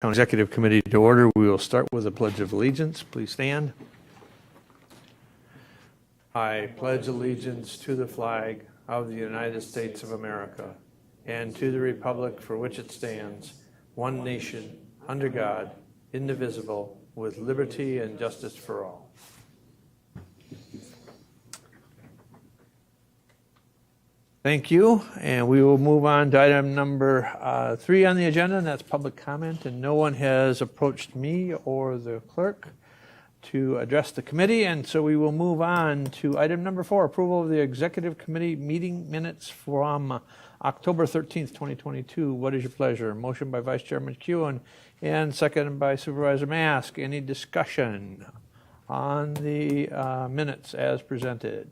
Executive Committee to order. We will start with a Pledge of Allegiance. Please stand. I pledge allegiance to the flag of the United States of America and to the republic for which it stands, one nation, under God, indivisible, with liberty and justice for all. Thank you, and we will move on to item number 3 on the agenda, and that's public comment, and no one has approached me or the clerk to address the committee, and so we will move on to item number 4, approval of the Executive Committee meeting minutes from October 13th, 2022. What is your pleasure? Motion by Vice Chairman McEwen and seconded by Supervisor Mask. Any discussion on the minutes as presented?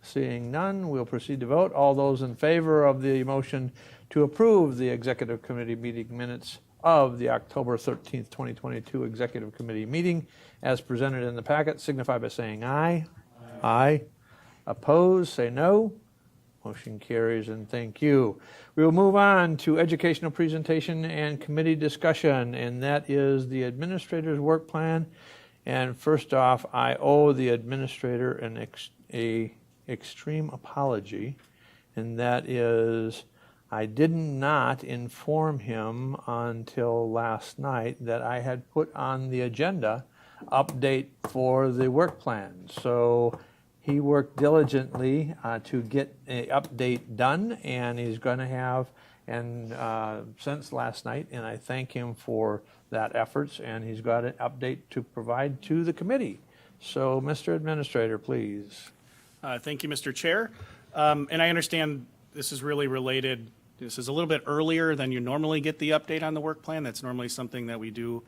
Seeing none, we'll proceed to vote. All those in favor of the motion to approve the Executive Committee meeting minutes of the October 13th, 2022 Executive Committee meeting as presented in the packet signify by saying aye. Aye. Opposed, say no. Motion carries, and thank you. We will move on to educational presentation and committee discussion, and that is the administrator's work plan. And first off, I owe the administrator an extreme apology, and that is I did not inform him until last night that I had put on the agenda update for the work plan. So he worked diligently to get an update done, and he's going to have, and since last night, and I thank him for that efforts, and he's got an update to provide to the committee. So, Mr. Administrator, please. Thank you, Mr. Chair. And I understand this is really related. This is a little bit earlier than you normally get the update on the work plan. That's normally something that we do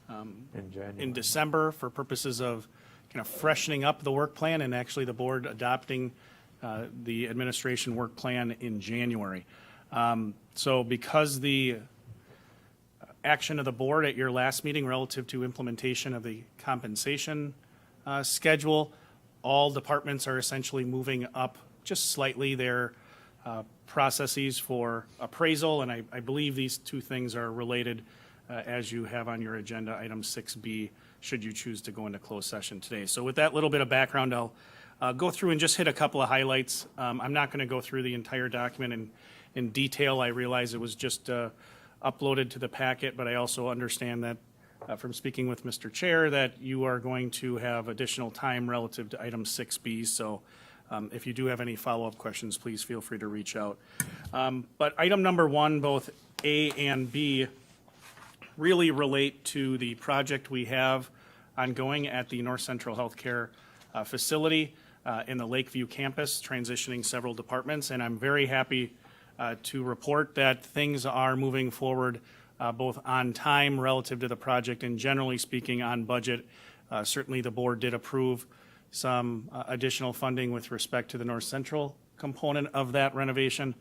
in December for purposes of kind of freshening up the work plan and actually the board adopting the administration work plan in January. So because the action of the board at your last meeting relative to implementation of the compensation schedule, all departments are essentially moving up just slightly their processes for appraisal, and I believe these two things are related as you have on your agenda, item 6B, should you choose to go into closed session today. So with that little bit of background, I'll go through and just hit a couple of highlights. I'm not going to go through the entire document in detail. I realize it was just uploaded to the packet, but I also understand that from speaking with Mr. Chair that you are going to have additional time relative to item 6B. So if you do have any follow-up questions, please feel free to reach out. But item number 1, both A and B, really relate to the project we have ongoing at the North Central Healthcare facility in the Lakeview campus, transitioning several departments. And I'm very happy to report that things are moving forward both on time relative to the project and generally speaking on budget. Certainly the board did approve some additional funding with respect to the North Central component of that renovation,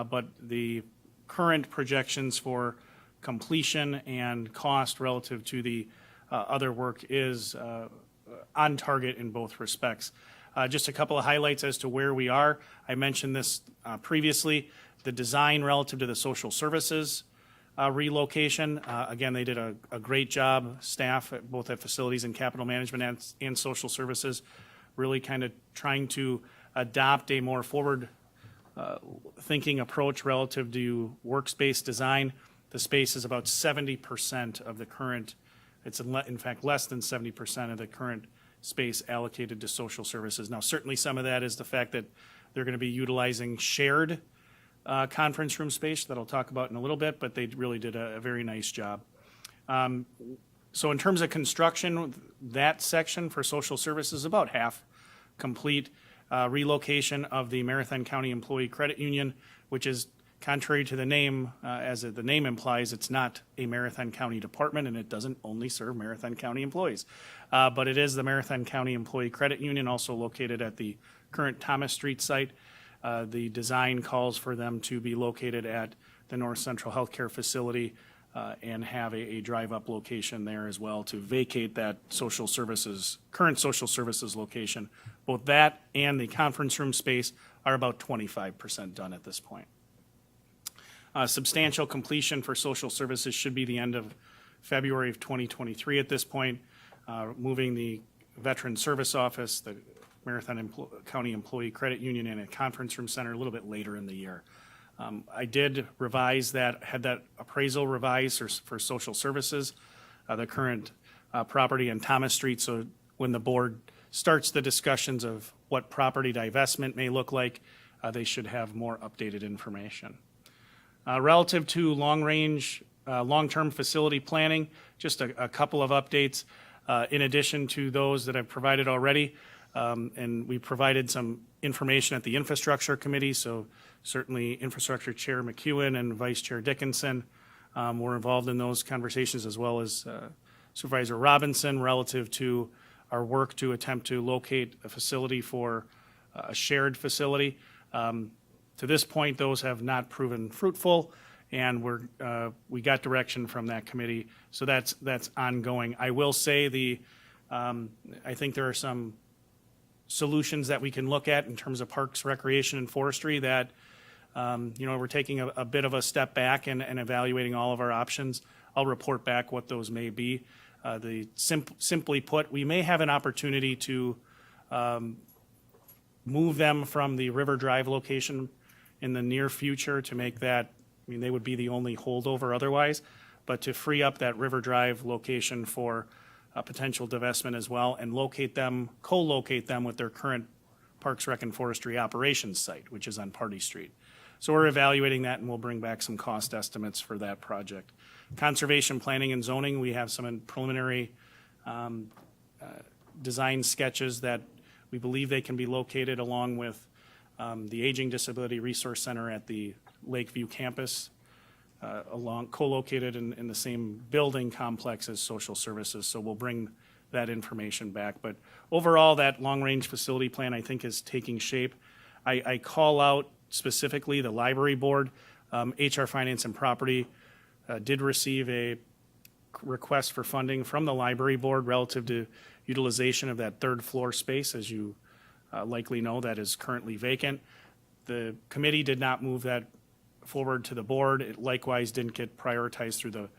but the current projections for completion and cost relative to the other work is on target in both respects. Just a couple of highlights as to where we are. I mentioned this previously, the design relative to the social services relocation. Again, they did a great job, staff both at facilities and capital management and social services, really kind of trying to adopt a more forward thinking approach relative to workspace design. The space is about 70% of the current, it's in fact less than 70% of the current space allocated to social services. Now, certainly some of that is the fact that they're going to be utilizing shared conference room space that I'll talk about in a little bit, but they really did a very nice job. So in terms of construction, that section for social services is about half complete. Relocation of the Marathon County Employee Credit Union, which is contrary to the name, as the name implies, it's not a Marathon County department and it doesn't only serve Marathon County employees. But it is the Marathon County Employee Credit Union, also located at the current Thomas Street site. The design calls for them to be located at the North Central Healthcare facility and have a drive-up location there as well to vacate that social services, current social services location. Both that and the conference room space are about 25% done at this point. Substantial completion for social services should be the end of February of 2023 at this point, moving the Veteran Service Office, the Marathon County Employee Credit Union, and a conference room center a little bit later in the year. I did revise that, had that appraisal revised for social services, the current property on Thomas Street, so when the board starts the discussions of what property divestment may look like, they should have more updated information. Relative to long-term facility planning, just a couple of updates in addition to those that I've provided already. And we provided some information at the Infrastructure Committee, so certainly Infrastructure Chair McEwen and Vice Chair Dickinson were involved in those conversations, as well as Supervisor Robinson, relative to our work to attempt to locate a facility for a shared facility. To this point, those have not proven fruitful, and we got direction from that committee, so that's ongoing. I will say I think there are some solutions that we can look at in terms of parks, recreation, and forestry that we're taking a bit of a step back and evaluating all of our options. I'll report back what those may be. Simply put, we may have an opportunity to move them from the River Drive location in the near future to make that, they would be the only holdover otherwise, but to free up that River Drive location for potential divestment as well, and co-locate them with their current Parks, Rec, and Forestry operations site, which is on Party Street. So we're evaluating that, and we'll bring back some cost estimates for that project. Conservation planning and zoning, we have some preliminary design sketches that we believe they can be located along with the Aging Disability Resource Center at the Lakeview campus, co-located in the same building complex as social services. So we'll bring that information back. But overall, that long-range facility plan, I think, is taking shape. I call out specifically the library board. HR Finance and Property did receive a request for funding from the library board relative to utilization of that third floor space, as you likely know, that is currently vacant. The committee did not move that forward to the board. It likewise didn't get prioritized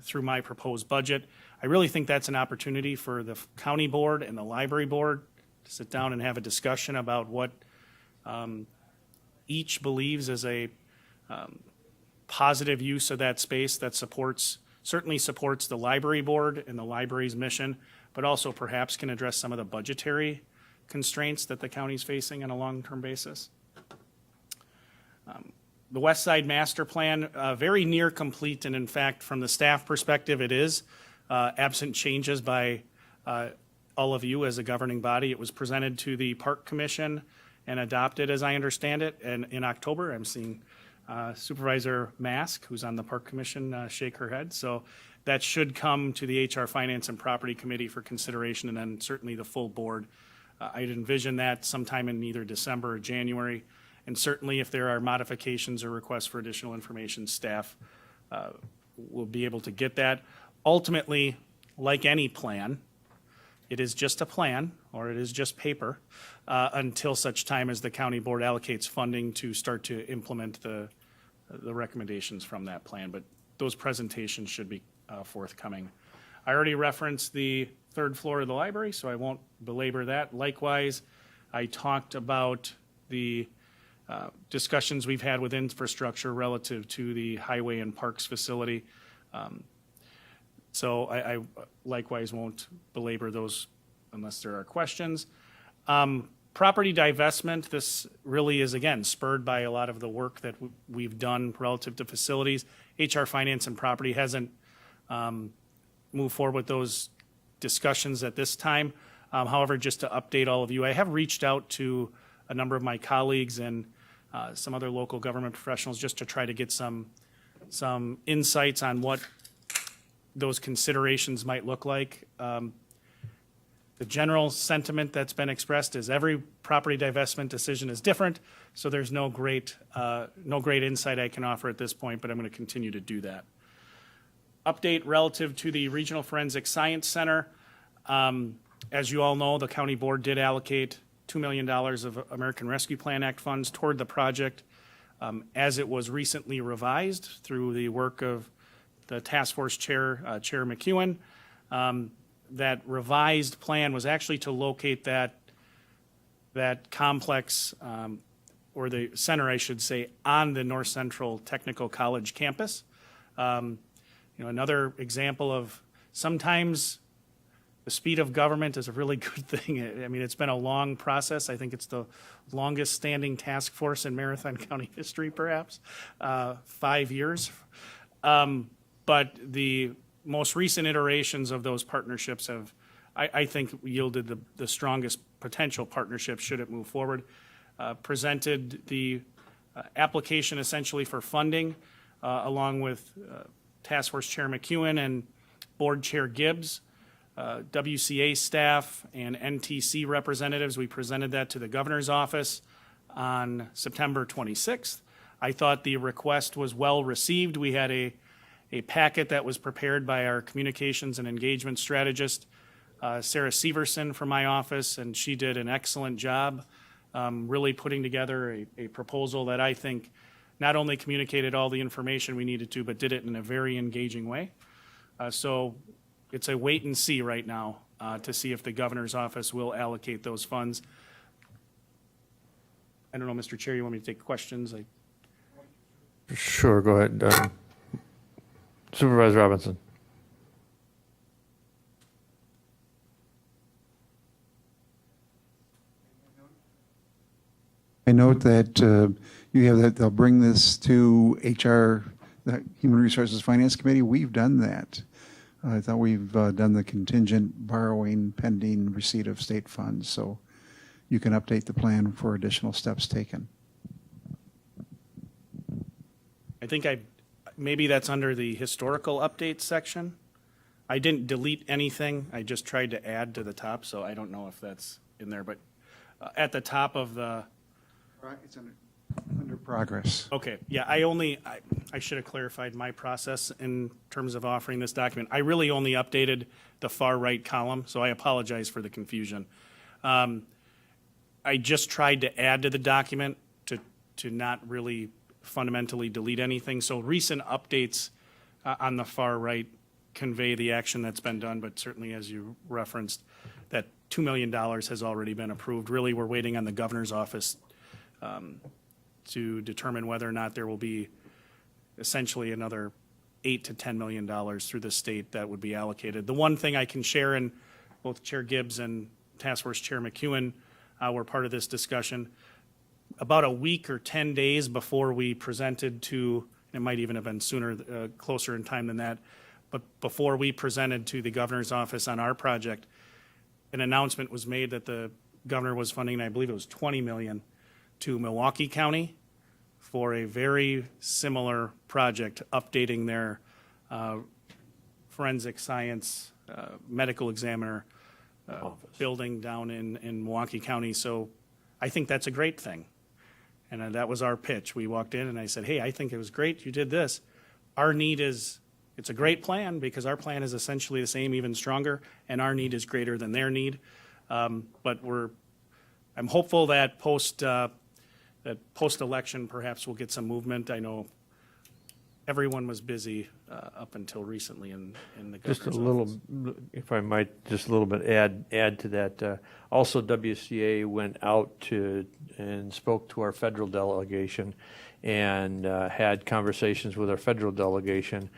through my proposed budget. I really think that's an opportunity for the county board and the library board to sit down and have a discussion about what each believes is a positive use of that space that certainly supports the library board and the library's mission, but also perhaps can address some of the budgetary constraints that the county's facing on a long-term basis. The West Side Master Plan, very near complete, and in fact, from the staff perspective, it is, absent changes by all of you as a governing body. It was presented to the Park Commission and adopted, as I understand it, in October. I'm seeing Supervisor Mask, who's on the Park Commission, shake her head. So that should come to the HR Finance and Property Committee for consideration, and then certainly the full board. I'd envision that sometime in either December or January. And certainly if there are modifications or requests for additional information, staff will be able to get that. Ultimately, like any plan, it is just a plan, or it is just paper, until such time as the county board allocates funding to start to implement the recommendations from that plan. But those presentations should be forthcoming. I already referenced the third floor of the library, so I won't belabor that. Likewise, I talked about the discussions we've had with infrastructure relative to the highway and parks facility. So I likewise won't belabor those unless there are questions. Property divestment, this really is, again, spurred by a lot of the work that we've done relative to facilities. HR Finance and Property hasn't moved forward with those discussions at this time. However, just to update all of you, I have reached out to a number of my colleagues and some other local government professionals just to try to get some insights on what those considerations might look like. The general sentiment that's been expressed is every property divestment decision is different, so there's no great insight I can offer at this point, but I'm going to continue to do that. Update relative to the Regional Forensic Science Center. As you all know, the county board did allocate $2 million of American Rescue Plan Act funds toward the project. As it was recently revised through the work of the task force chair, Chair McEwen, that revised plan was actually to locate that complex, or the center, I should say, on the North Central Technical College campus. Another example of sometimes the speed of government is a really good thing. I mean, it's been a long process. I think it's the longest standing task force in Marathon County history, perhaps, 5 years. But the most recent iterations of those partnerships have, I think, yielded the strongest potential partnership should it move forward. Presented the application essentially for funding along with Task Force Chair McEwen and Board Chair Gibbs, WCA staff, and NTC representatives. We presented that to the governor's office on September 26th. I thought the request was well received. We had a packet that was prepared by our communications and engagement strategist, Sarah Severson from my office, and she did an excellent job really putting together a proposal that I think not only communicated all the information we needed to, but did it in a very engaging way. So it's a wait and see right now to see if the governor's office will allocate those funds. I don't know, Mr. Chair, you want me to take questions? Sure, go ahead. Supervisor Robinson. I note that you have that they'll bring this to HR, the Human Resources Finance Committee. We've done that. I thought we've done the contingent borrowing pending receipt of state funds, so you can update the plan for additional steps taken. I think maybe that's under the historical updates section. I didn't delete anything. I just tried to add to the top, so I don't know if that's in there. But at the top of the... It's under progress. Okay, yeah, I should have clarified my process in terms of offering this document. I really only updated the far right column, so I apologize for the confusion. I just tried to add to the document to not really fundamentally delete anything. So recent updates on the far right convey the action that's been done, but certainly as you referenced, that $2 million has already been approved. Really, we're waiting on the governor's office to determine whether or not there will be essentially another $8 to $10 million through the state that would be allocated. The one thing I can share, and both Chair Gibbs and Task Force Chair McEwen were part of this discussion, about a week or 10 days before we presented to, it might even have been sooner, closer in time than that, but before we presented to the governor's office on our project, an announcement was made that the governor was funding, I believe it was $20 million, to Milwaukee County for a very similar project, updating their forensic science medical examiner building down in Milwaukee County. So I think that's a great thing. And that was our pitch. We walked in and I said, hey, I think it was great you did this. Our need is, it's a great plan because our plan is essentially the same, even stronger, and our need is greater than their need. But I'm hopeful that post-election perhaps we'll get some movement. I know everyone was busy up until recently in the governor's Just a little, office. if I might, just a little bit add to that. Also, WCA went out and spoke to our federal delegation and had conversations with our federal delegation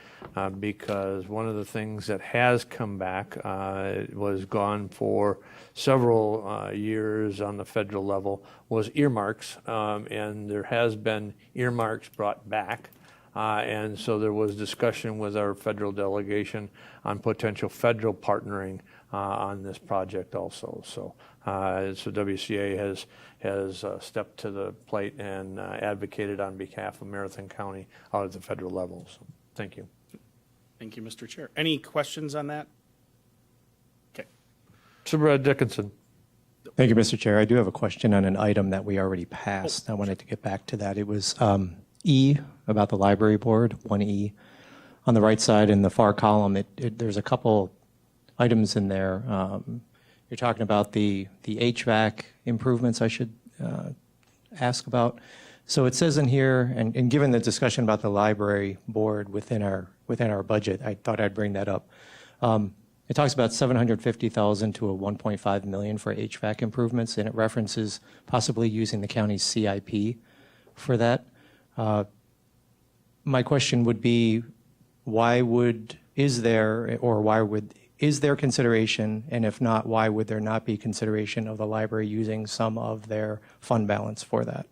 because one of the things that has come back was gone for several years on the federal level was earmarks, and there has been earmarks brought back. And so there was discussion with our federal delegation on potential federal partnering on this project also. So WCA has stepped to the plate and advocated on behalf of Marathon County out at the federal level. So thank you. Thank you, Mr. Chair. Any questions on that? Okay. Supervisor Dickinson. Thank you, Mr. Chair. I do have a question on an item that we already passed. I wanted to get back to that. It was E, about the library board, 1E. On the right side in the far column, there's a couple items in there. You're talking about the HVAC improvements I should ask about. So it says in here, and given the discussion about the library board within our budget, I thought I'd bring that up. It talks about 750,000 to a 1.5 million for HVAC improvements, and it references possibly using the county's CIP for that. My question would be, is there consideration, and if not, why would there not be consideration of the library using some of their fund balance for that?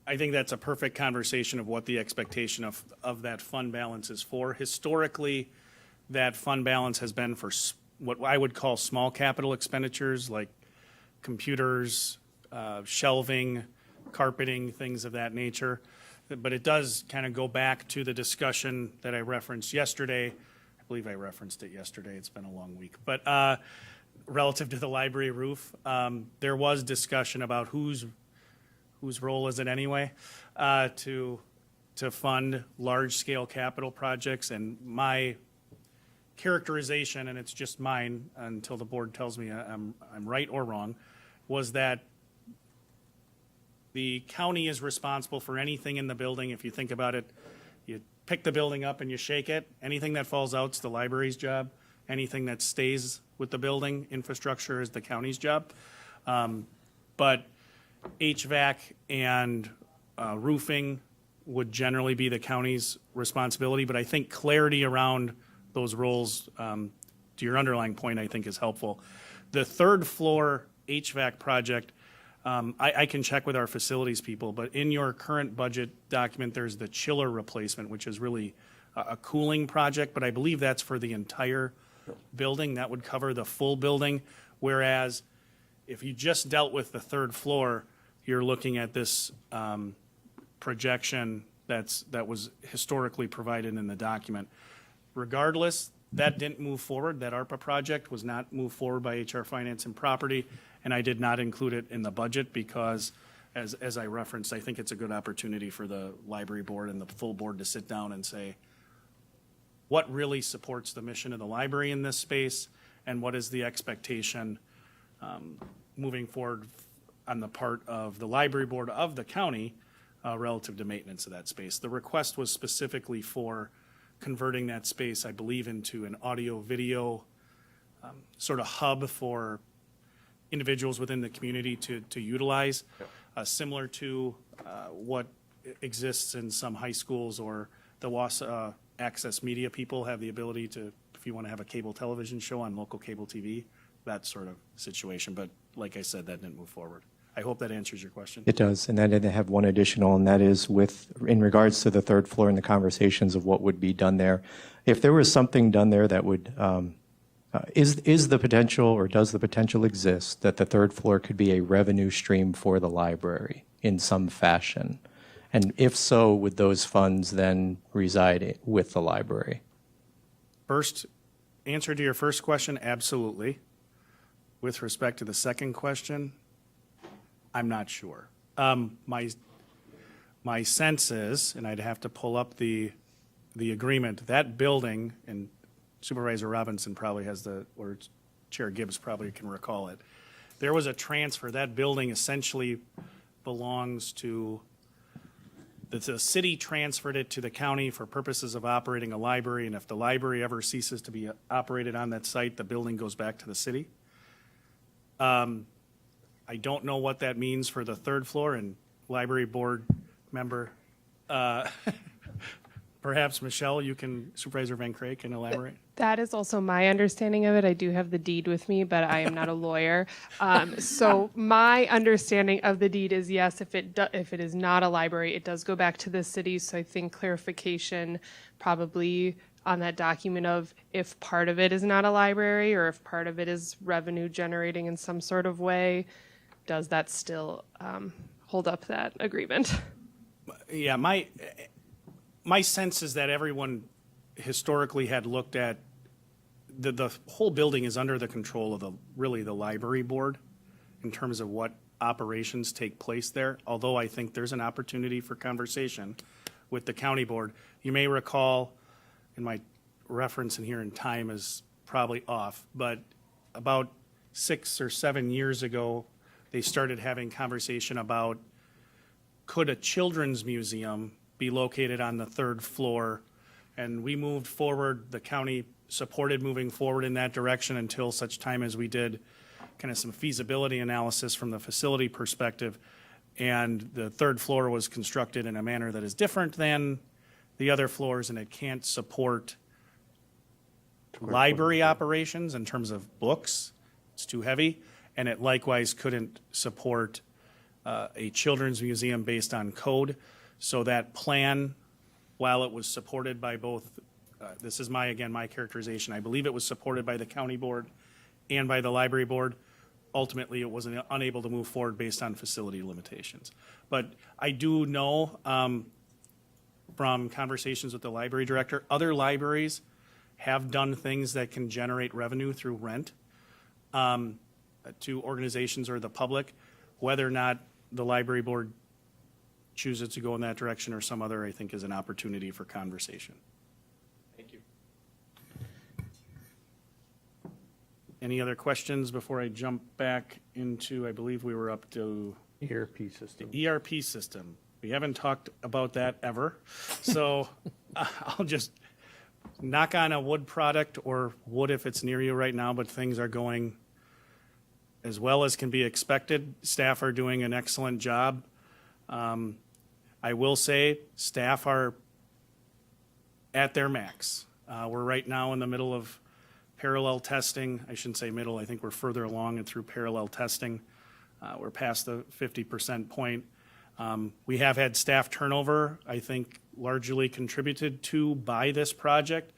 I think that's a perfect conversation of what the expectation of that fund balance is for. Historically, that fund balance has been for what I would call small capital expenditures like computers, shelving, carpeting, things of that nature. But it does kind of go back to the discussion that I referenced yesterday. I believe I referenced it yesterday. It's been a long week. But relative to the library roof, there was discussion about whose role is it anyway to fund large-scale capital projects. And my characterization, and it's just mine until the board tells me I'm right or wrong, was that the county is responsible for anything in the building. If you think about it, you pick the building up and you shake it. Anything that falls out is the library's job. Anything that stays with the building infrastructure is the county's job. But HVAC and roofing would generally be the county's responsibility. But I think clarity around those roles, to your underlying point, I think is helpful. The third floor HVAC project, I can check with our facilities people, but in your current budget document, there's the chiller replacement, which is really a cooling project, but I believe that's for the entire building. That would cover the full building, whereas if you just dealt with the third floor, you're looking at this projection that was historically provided in the document. Regardless, that didn't move forward. That ARPA project was not moved forward by HR Finance and Property, and I did not include it in the budget because, as I referenced, I think it's a good opportunity for the library board and the full board to sit down and say, what really supports the mission of the library in this space, and what is the expectation moving forward on the part of the library board of the county relative to maintenance of that space. The request was specifically for converting that space, I believe, into an audio-video sort of hub for individuals within the community to utilize, similar to what exists in some high schools, or the Wausau Access Media people have the ability to, if you want to have a cable television show on local cable TV, that sort of situation. But like I said, that didn't move forward. I hope that answers your question. It does, and then I have one additional, and that is in regards to the third floor and the conversations of what would be done there. If there was something done there that would, is the potential, or does the potential exist that the third floor could be a revenue stream for the library in some fashion? And if so, would those funds then reside with the library? First, answer to your first question, absolutely. With respect to the second question, I'm not sure. My sense is, and I'd have to pull up the agreement, that building, and Supervisor Robinson probably has or Chair Gibbs probably can recall it. There was a transfer. That building essentially belongs to, the city transferred it to the county for purposes of operating a library, and if the library ever ceases to be operated on that site, the building goes back to the city. I don't know what that means for the third floor, and library board member, perhaps Michelle, Supervisor Van Cray can elaborate. That is also my understanding of it. I do have the deed with me, but I am not a lawyer. So my understanding of the deed is, yes, if it is not a library, it does go back to the city. So I think clarification probably on that document of if part of it is not a library or if part of it is revenue generating in some sort of way, does that still hold up that agreement? Yeah, my sense is that everyone historically had looked at the whole building is under the control of the library board in terms of what operations take place there, although I think there's an opportunity for conversation with the county board. You may recall, and my reference in here in time is probably off, but about 6 or 7 years ago, they started having conversation about could a children's museum be located on the third floor? And we moved forward, the county supported moving forward in that direction until such time as we did kind of some feasibility analysis from the facility perspective. And the third floor was constructed in a manner that is different than the other floors, and it can't support library operations in terms of books. It's too heavy. And it likewise couldn't support a children's museum based on code. So that plan, while it was supported by both, this is my characterization, I believe it was supported by the county board and by the library board. Ultimately, it was unable to move forward based on facility limitations. But I do know from conversations with the library director, other libraries have done things that can generate revenue through rent to organizations or the public. Whether or not the library board chooses to go in that direction or some other, I think, is an opportunity for conversation. Thank you. Any other questions before I jump back into, I believe we were up to ERP system. ERP system. We haven't talked about that ever. So I'll just knock on a wood product, or wood if it's near you right now, but things are going as well as can be expected. Staff are doing an excellent job. I will say staff are at their max. We're right now in the middle of parallel testing. I shouldn't say middle, I think we're further along and through parallel testing. We're past the 50% point. We have had staff turnover, I think largely contributed to by this project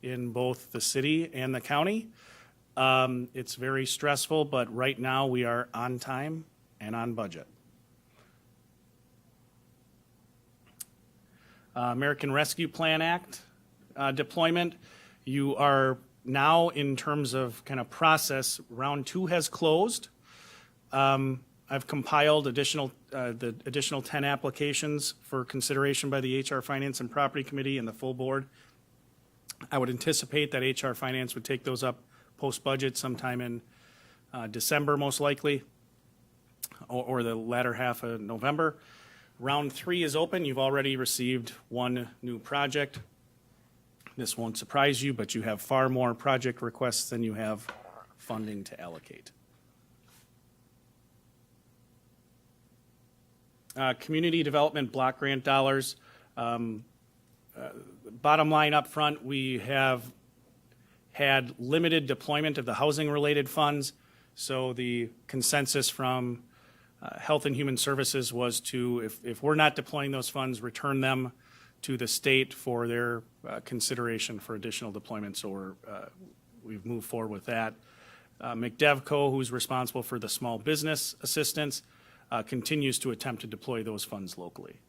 in both the city and the county. It's very stressful, but right now we are on time and on budget. American Rescue Plan Act deployment. You are now, in terms of kind of process, round 2 has closed. I've compiled the additional 10 applications for consideration by the HR Finance and Property Committee and the full board. I would anticipate that HR Finance would take those up post-budget sometime in December, most likely, or the latter half of November. Round 3 is open. You've already received one new project. This won't surprise you, but you have far more project requests than you have funding to allocate. Community development block grant dollars. Bottom line up front, we have had limited deployment of the housing-related funds. So the consensus from Health and Human Services was to, if we're not deploying those funds, return them to the state for their consideration for additional deployment. So we've moved forward with that. McDevco, who's responsible for the small business assistance, continues to attempt to deploy those funds locally.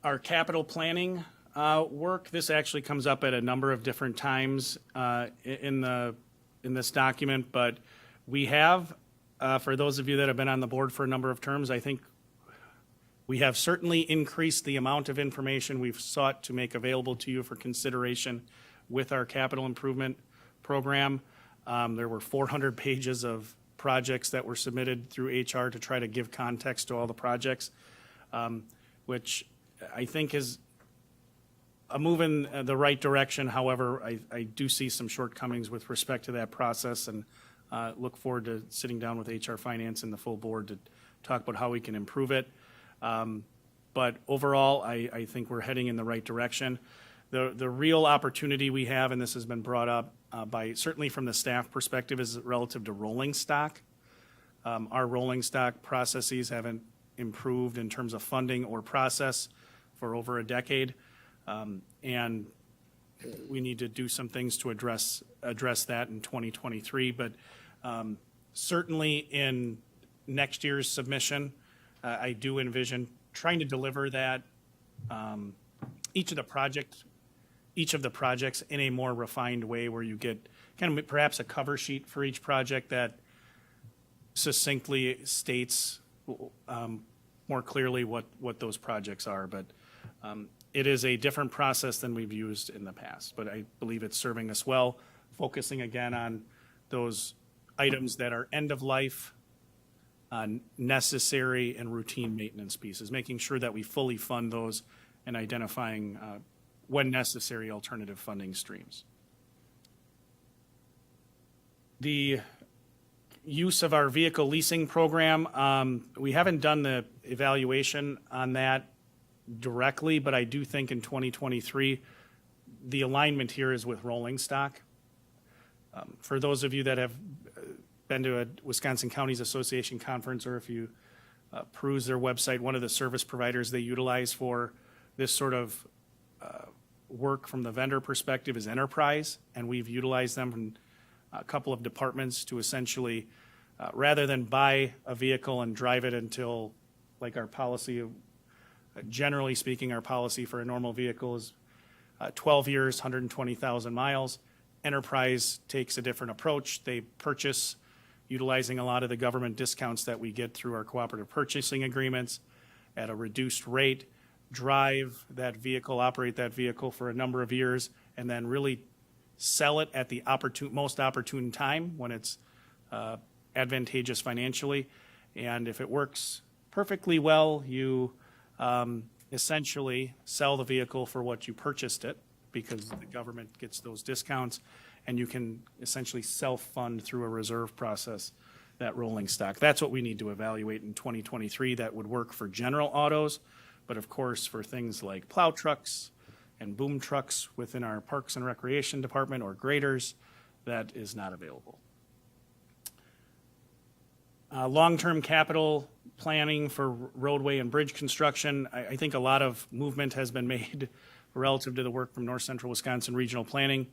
Our capital planning work, this actually comes up at a number of different times in this document, but we have, for those of you that have been on the board for a number of terms, I think we have certainly increased the amount of information we've sought to make available to you for consideration with our capital improvement program. There were 400 pages of projects that were submitted through HR to try to give context to all the projects, which I think is a move in the right direction. However, I do see some shortcomings with respect to that process, and look forward to sitting down with HR Finance and the full board to talk about how we can improve it. But overall, I think we're heading in the right direction. The real opportunity we have, and this has been brought up by certainly from the staff perspective, is relative to rolling stock. Our rolling stock processes haven't improved in terms of funding or process for over a decade, and we need to do some things to address that in 2023. But certainly in next year's submission, I do envision trying to deliver that each of the projects in a more refined way, where you get kind of perhaps a cover sheet for each project that succinctly states more clearly what those projects are. But it is a different process than we've used in the past, but I believe it's serving us well, focusing again on those items that are end of life, necessary and routine maintenance pieces, making sure that we fully fund those and identifying, when necessary, alternative funding streams. The use of our vehicle leasing program, we haven't done the evaluation on that directly, but I do think in 2023, the alignment here is with rolling stock. For those of you that have been to a Wisconsin Counties Association conference, or if you peruse their website, one of the service providers they utilize for this sort of work from the vendor perspective is Enterprise, and we've utilized them from a couple of departments to essentially, rather than buy a vehicle and drive it until, like our policy, generally speaking, our policy for a normal vehicle is 12 years, 120,000 miles. Enterprise takes a different approach. They purchase utilizing a lot of the government discounts that we get through our cooperative purchasing agreements at a reduced rate, drive that vehicle, operate that vehicle for a number of years, and then really sell it at the most opportune time when it's advantageous financially. And if it works perfectly well, you essentially sell the vehicle for what you purchased it, because the government gets those discounts, and you can essentially self-fund through a reserve process that rolling stock. That's what we need to evaluate in 2023. That would work for general autos, but of course for things like plow trucks and boom trucks within our Parks and Recreation Department or graders, that is not available. Long-term capital planning for roadway and bridge construction. I think a lot of movement has been made relative to the work from North Central Wisconsin Regional Planning.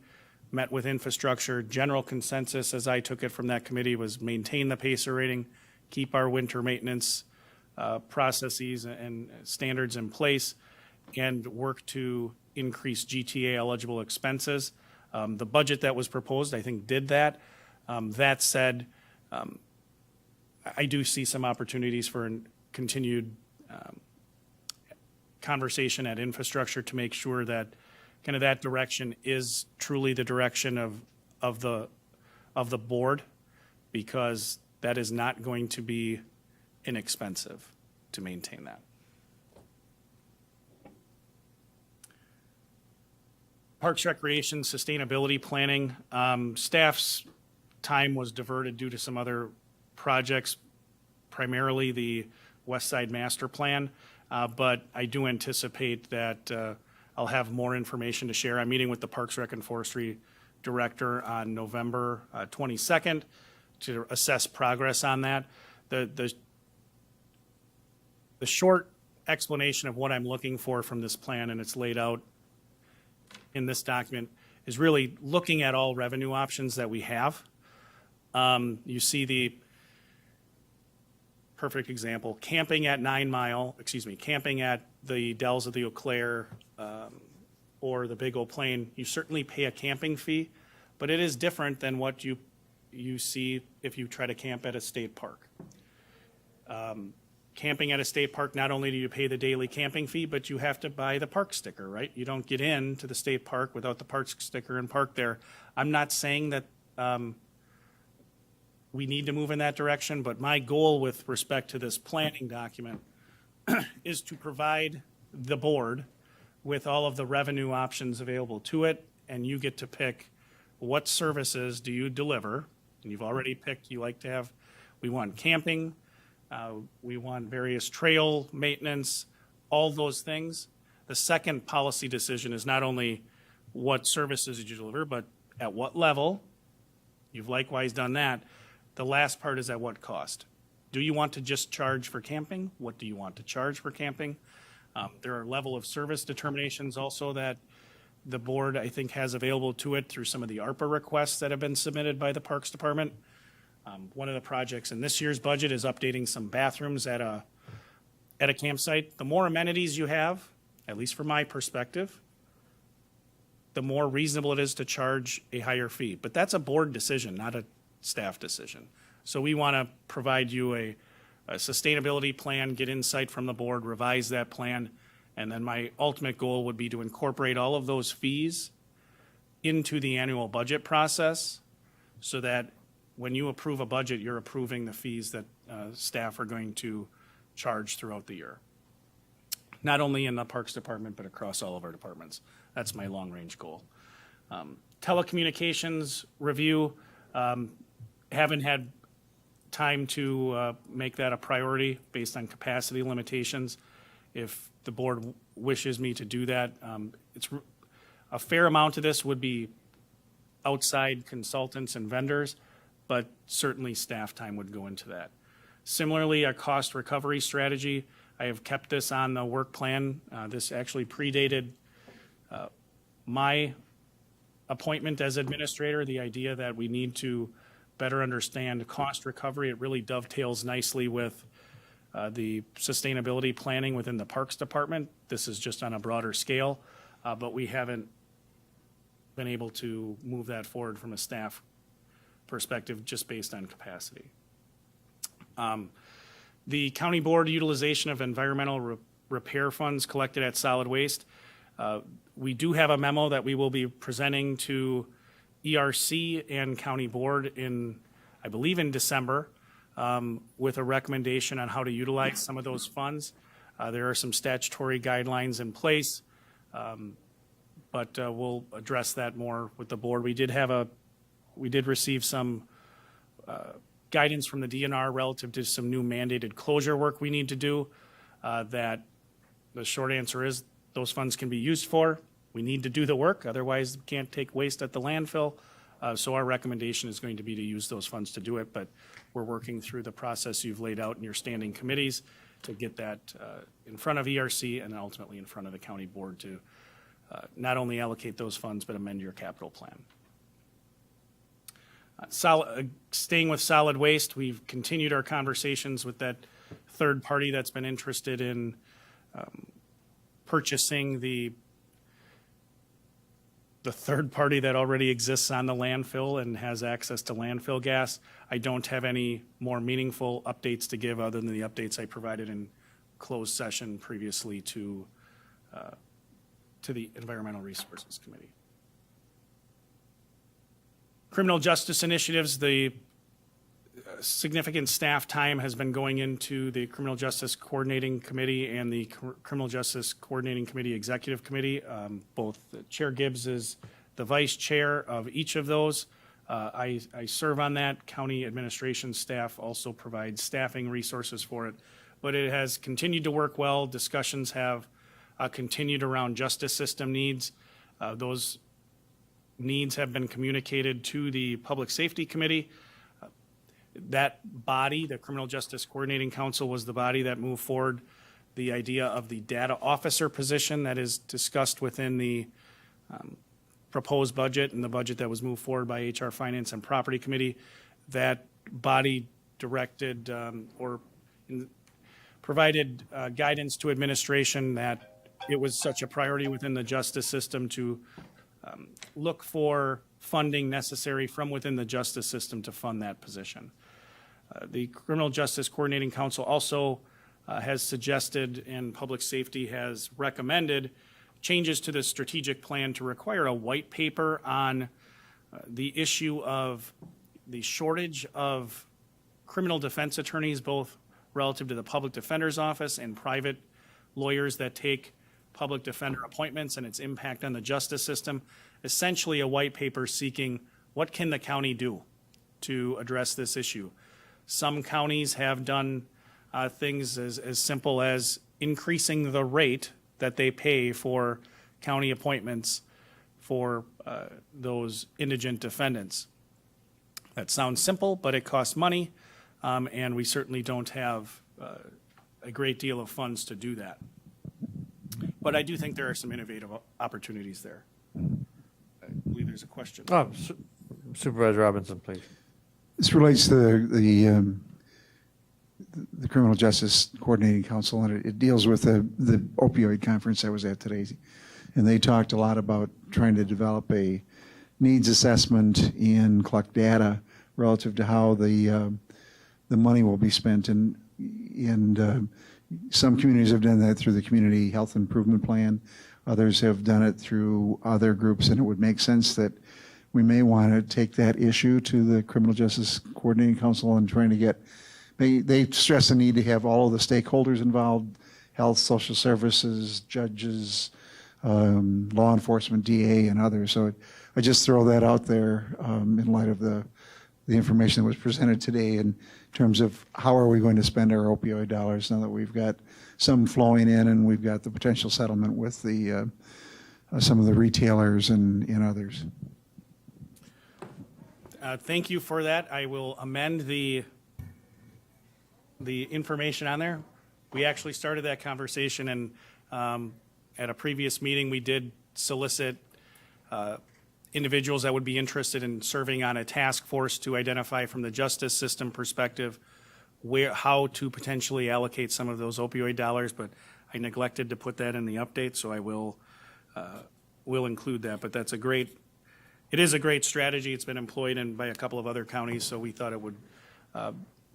Met with infrastructure. General consensus, as I took it from that committee, was maintain the PACER rating, keep our winter maintenance processes and standards in place, and work to increase GTA eligible expenses. The budget that was proposed, I think, did that. That said, I do see some opportunities for continued conversation at infrastructure to make sure that kind of that direction is truly the direction of the board, because that is not going to be inexpensive to maintain that. Parks, Recreation, Sustainability Planning. Staff's time was diverted due to some other projects, primarily the West Side Master Plan, but I do anticipate that I'll have more information to share. I'm meeting with the Parks, Rec, and Forestry Director on November 22nd to assess progress on that. The short explanation of what I'm looking for from this plan, and it's laid out in this document, is really looking at all revenue options that we have. You see the perfect example, camping at camping at the Dells of the Eau Claire or the Big Old Plain. You certainly pay a camping fee, but it is different than what you see if you try to camp at a state park. Camping at a state park, not only do you pay the daily camping fee, but you have to buy the park sticker, right? You don't get into the state park without the park sticker and park there. I'm not saying that we need to move in that direction, but my goal with respect to this planning document is to provide the board with all of the revenue options available to it, and you get to pick what services do you deliver. And you've already picked, you like to have, we want camping, we want various trail maintenance, all those things. The second policy decision is not only what services did you deliver, but at what level. You've likewise done that. The last part is at what cost. Do you want to just charge for camping? What do you want to charge for camping? There are level of service determinations also that the board, I think, has available to it through some of the ARPA requests that have been submitted by the Parks Department. One of the projects in this year's budget is updating some bathrooms at a campsite. The more amenities you have, at least from my perspective, the more reasonable it is to charge a higher fee. But that's a board decision, not a staff decision. So we want to provide you a sustainability plan, get insight from the board, revise that plan, and then my ultimate goal would be to incorporate all of those fees into the annual budget process so that when you approve a budget, you're approving the fees that staff are going to charge throughout the year. Not only in the Parks Department, but across all of our departments. That's my long-range goal. Telecommunications review, haven't had time to make that a priority based on capacity limitations. If the board wishes me to do that, a fair amount of this would be outside consultants and vendors, but certainly staff time would go into that. Similarly, a cost recovery strategy, I have kept this on the work plan. This actually predated my appointment as administrator, the idea that we need to better understand cost recovery. It really dovetails nicely with the sustainability planning within the Parks Department. This is just on a broader scale, but we haven't been able to move that forward from a staff perspective just based on capacity. The county board utilization of environmental repair funds collected at solid waste. We do have a memo that we will be presenting to ERC and county board I believe in December, with a recommendation on how to utilize some of those funds. There are some statutory guidelines in place, but we'll address that more with the board. We did receive some guidance from the DNR relative to some new mandated closure work we need to do. That the short answer is those funds can be used for. We need to do the work, otherwise we can't take waste at the landfill. So our recommendation is going to be to use those funds to do it, but we're working through the process you've laid out in your standing committees to get that in front of ERC and ultimately in front of the county board to not only allocate those funds, but amend your capital plan. Staying with solid waste, we've continued our conversations with that third party that's been interested in purchasing the third party that already exists on the landfill and has access to landfill gas. I don't have any more meaningful updates to give other than the updates I provided in closed session previously to the Environmental Resources Committee. Criminal justice initiatives, the significant staff time has been going into the Criminal Justice Coordinating Committee and the Criminal Justice Coordinating Committee Executive Committee. Both Chair Gibbs is the vice chair of each of those. I serve on that. County administration staff also provides staffing resources for it. But it has continued to work well. Discussions have continued around justice system needs. Those needs have been communicated to the Public Safety Committee. That body, the Criminal Justice Coordinating Council, was the body that moved forward the idea of the data officer position that is discussed within the proposed budget and the budget that was moved forward by HR Finance and Property Committee. That body directed provided guidance to administration that it was such a priority within the justice system to look for funding necessary from within the justice system to fund that position. The Criminal Justice Coordinating Council also has suggested and Public Safety has recommended changes to the strategic plan to require a white paper on the issue of the shortage of criminal defense attorneys, both relative to the Public Defender's Office and private lawyers that take public defender appointments and its impact on the justice system. Essentially a white paper seeking what can the county do to address this issue. Some counties have done things as simple as increasing the rate that they pay for county appointments for those indigent defendants. That sounds simple, but it costs money, and we certainly don't have a great deal of funds to do that. But I do think there are some innovative opportunities there. I believe there's a question. Supervisor Robinson, please. This relates to the Criminal Justice Coordinating Council, and it deals with the opioid conference I was at today. And they talked a lot about trying to develop a needs assessment and collect data relative to how the money will be spent. And some communities have done that through the Community Health Improvement Plan. Others have done it through other groups, and it would make sense that we may want to take that issue to the Criminal Justice Coordinating Council and trying to get, they stress the need to have all of the stakeholders involved, health, social services, judges, law enforcement, DA, and others. So I just throw that out there in light of the information that was presented today in terms of how are we going to spend our opioid dollars now that we've got some flowing in and we've got the potential settlement with the some of the retailers and others. Thank you for that. I will amend the information on there. We actually started that conversation, and at a previous meeting, we did solicit individuals that would be interested in serving on a task force to identify from the justice system perspective how to potentially allocate some of those opioid dollars, but I neglected to put that in the update, so I will include that. But it is a great strategy. It's been employed by a couple of other counties, so we thought it would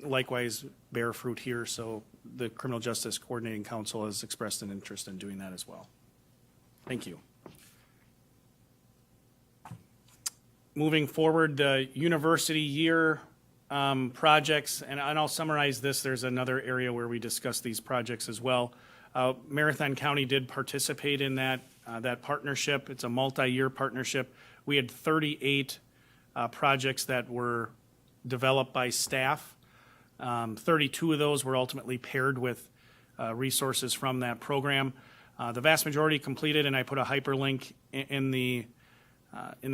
likewise bear fruit here. So the Criminal Justice Coordinating Council has expressed an interest in doing that as well. Thank you. Moving forward, the university year projects, and I'll summarize this. There's another area where we discuss these projects as well. Marathon County did participate in that partnership. It's a multi-year partnership. We had 38 projects that were developed by staff. 32 of those were ultimately paired with resources from that program. The vast majority completed, and I put a hyperlink in the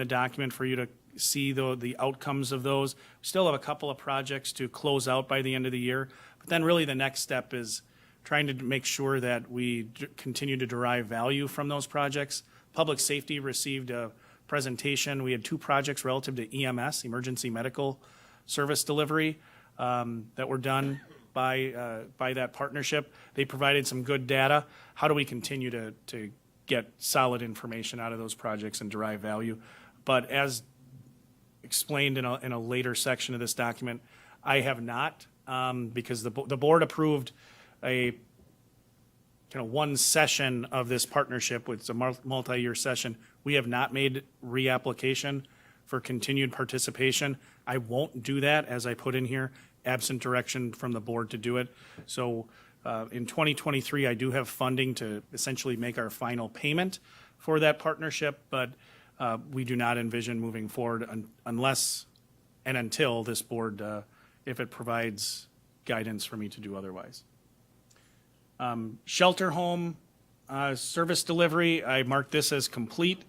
document for you to see the outcomes of those. We still have a couple of projects to close out by the end of the year, but then really the next step is trying to make sure that we continue to derive value from those projects. Public safety received a presentation. We had 2 projects relative to EMS, emergency medical service delivery, that were done by that partnership. They provided some good data. How do we continue to get solid information out of those projects and derive value? But as explained in a later section of this document, I have not, because the board approved a kind of one session of this partnership, which is a multi-year session. We have not made reapplication for continued participation. I won't do that, as I put in here, absent direction from the board to do it. So in 2023, I do have funding to essentially make our final payment for that partnership, but we do not envision moving forward unless and until this board, if it provides guidance for me to do otherwise. Shelter home service delivery, I marked this as complete.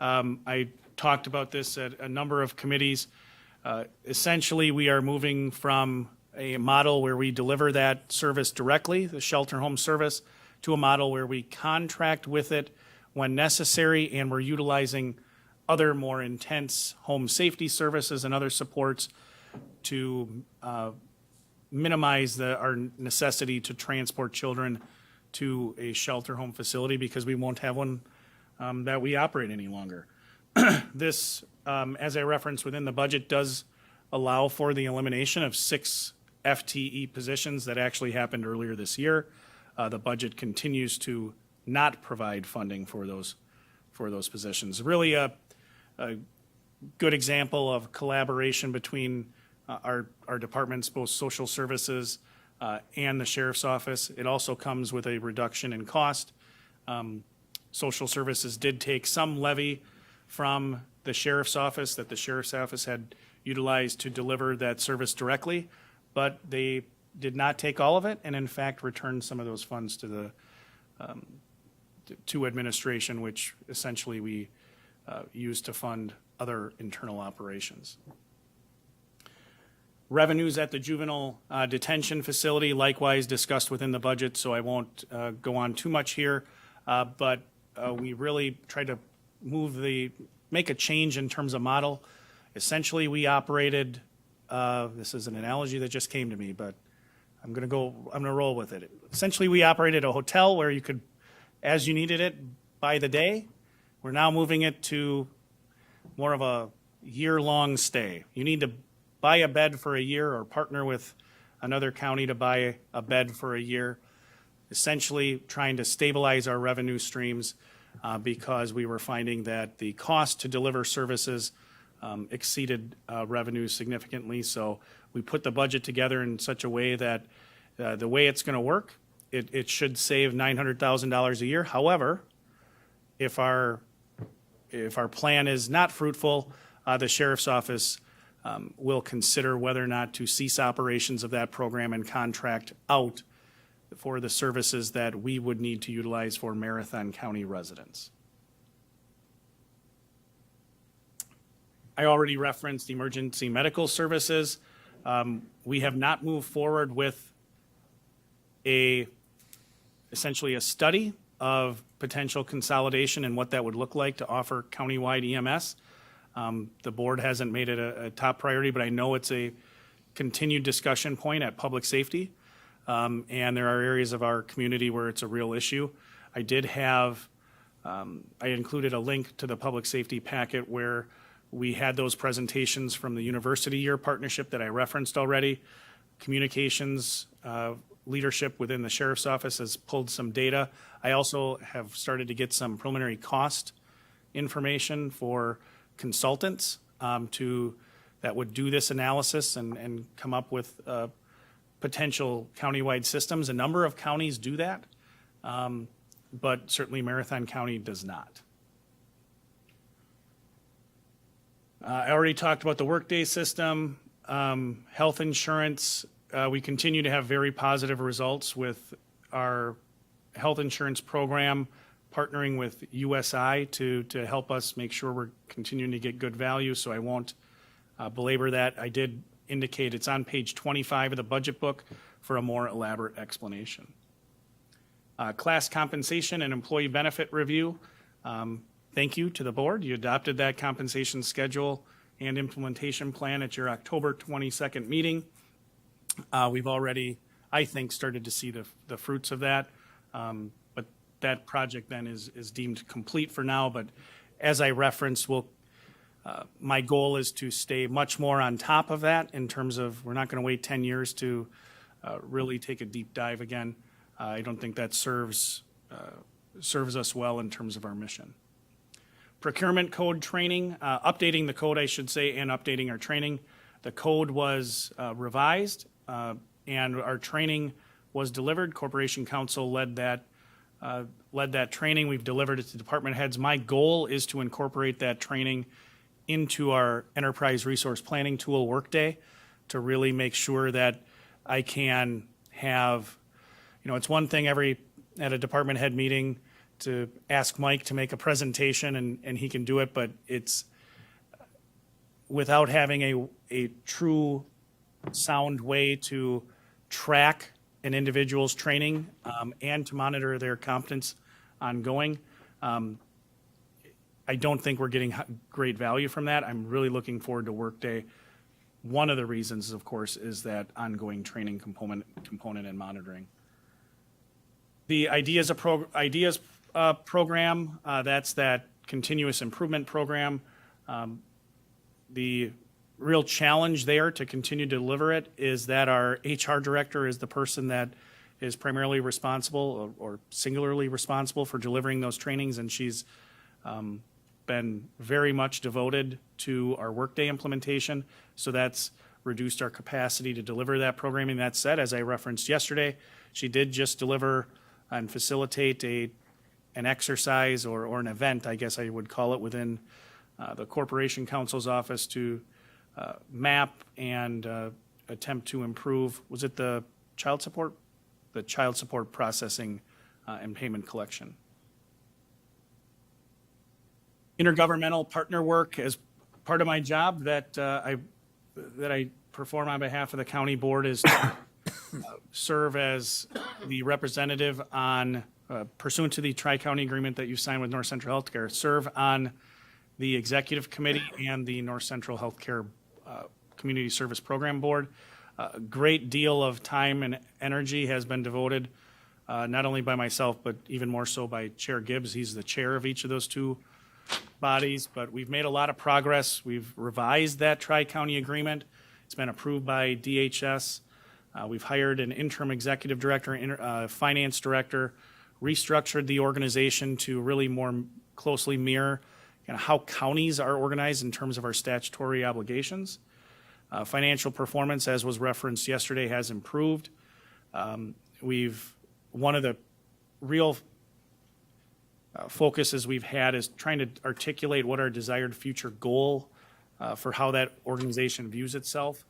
I talked about this at a number of committees. Essentially, we are moving from a model where we deliver that service directly, the shelter home service, to a model where we contract with it when necessary, and we're utilizing other more intense home safety services and other supports to minimize our necessity to transport children to a shelter home facility, because we won't have one that we operate any longer. This, as I referenced within the budget, does allow for the elimination of 6 FTE positions that actually happened earlier this year. The budget continues to not provide funding for those positions. Really a good example of collaboration between our departments, both social services and the sheriff's office. It also comes with a reduction in cost. Social services did take some levy from the sheriff's office that the sheriff's office had utilized to deliver that service directly, but they did not take all of it, and in fact returned some of those funds to the to administration, which essentially we use to fund other internal operations. Revenues at the juvenile detention facility likewise discussed within the budget, so I won't go on too much here, but we really tried to make a change in terms of model. Essentially, we operated, this is an analogy that just came to me, but I'm gonna roll with it. Essentially, we operated a hotel where you could, as you needed it, by the day. We're now moving it to more of a year-long stay. You need to buy a bed for a year or partner with another county to buy a bed for a year, essentially trying to stabilize our revenue streams because we were finding that the cost to deliver services exceeded revenues significantly. So we put the budget together in such a way that the way it's going to work, it should save $900,000 a year. However, if our plan is not fruitful, the sheriff's office will consider whether or not to cease operations of that program and contract out for the services that we would need to utilize for Marathon County residents. I already referenced emergency medical services. We have not moved forward with essentially a study of potential consolidation and what that would look like to offer countywide EMS. The board hasn't made it a top priority, but I know it's a continued discussion point at public safety. And there are areas of our community where it's a real issue. I included a link to the public safety packet where we had those presentations from the university year partnership that I referenced already. Communications leadership within the sheriff's office has pulled some data. I also have started to get some preliminary cost information for consultants that would do this analysis and come up with potential countywide systems. A number of counties do that, but certainly Marathon County does not. I already talked about the workday system, health insurance. We continue to have very positive results with our health insurance program, partnering with USI to help us make sure we're continuing to get good value, so I won't belabor that. I did indicate it's on page 25 of the budget book for a more elaborate explanation. Class compensation and employee benefit review. Thank you to the board. You adopted that compensation schedule and implementation plan at your October 22nd meeting. We've already, I think, started to see the fruits of that. But that project then is deemed complete for now. But as I referenced, my goal is to stay much more on top of that in terms of we're not going to wait 10 years to really take a deep dive again. I don't think that serves us well in terms of our mission. Procurement code training, updating the code, I should say, and updating our training. The code was revised and our training was delivered. Corporation Counsel led that training. We've delivered it to department heads. My goal is to incorporate that training into our enterprise resource planning tool, Workday, to really make sure that I can have, it's one thing at a department head meeting to ask Mike to make a presentation and he can do it, but it's without having a true sound way to track an individual's training and to monitor their competence ongoing. I don't think we're getting great value from that. I'm really looking forward to Workday. One of the reasons, of course, is that ongoing training component and monitoring. The Ideas program, that's that continuous improvement program. The real challenge there to continue to deliver it is that our HR director is the person that is primarily responsible or singularly responsible for delivering those trainings, and she's been very much devoted to our Workday implementation, so that's reduced our capacity to deliver that programming. That said, as I referenced yesterday, she did just deliver and facilitate an exercise or an event, I guess I would call it, within the Corporation Counsel's office to map and attempt to improve, was it the child support? The child support processing and payment collection. Intergovernmental partner work as part of my job that I perform on behalf of the county board is to serve as the representative on, pursuant to the Tri-County agreement that you signed with North Central Healthcare, serve on the executive committee and the North Central Healthcare Community Service Program Board. A great deal of time and energy has been devoted, not only by myself, but even more so by Chair Gibbs. He's the chair of each of those two bodies, but we've made a lot of progress. We've revised that Tri-County agreement. It's been approved by DHS. We've hired an interim executive director, finance director, restructured the organization to really more closely mirror how counties are organized in terms of our statutory obligations. Financial performance, as was referenced yesterday, has improved. One of the real focuses we've had is trying to articulate what our desired future goal for how that organization views itself.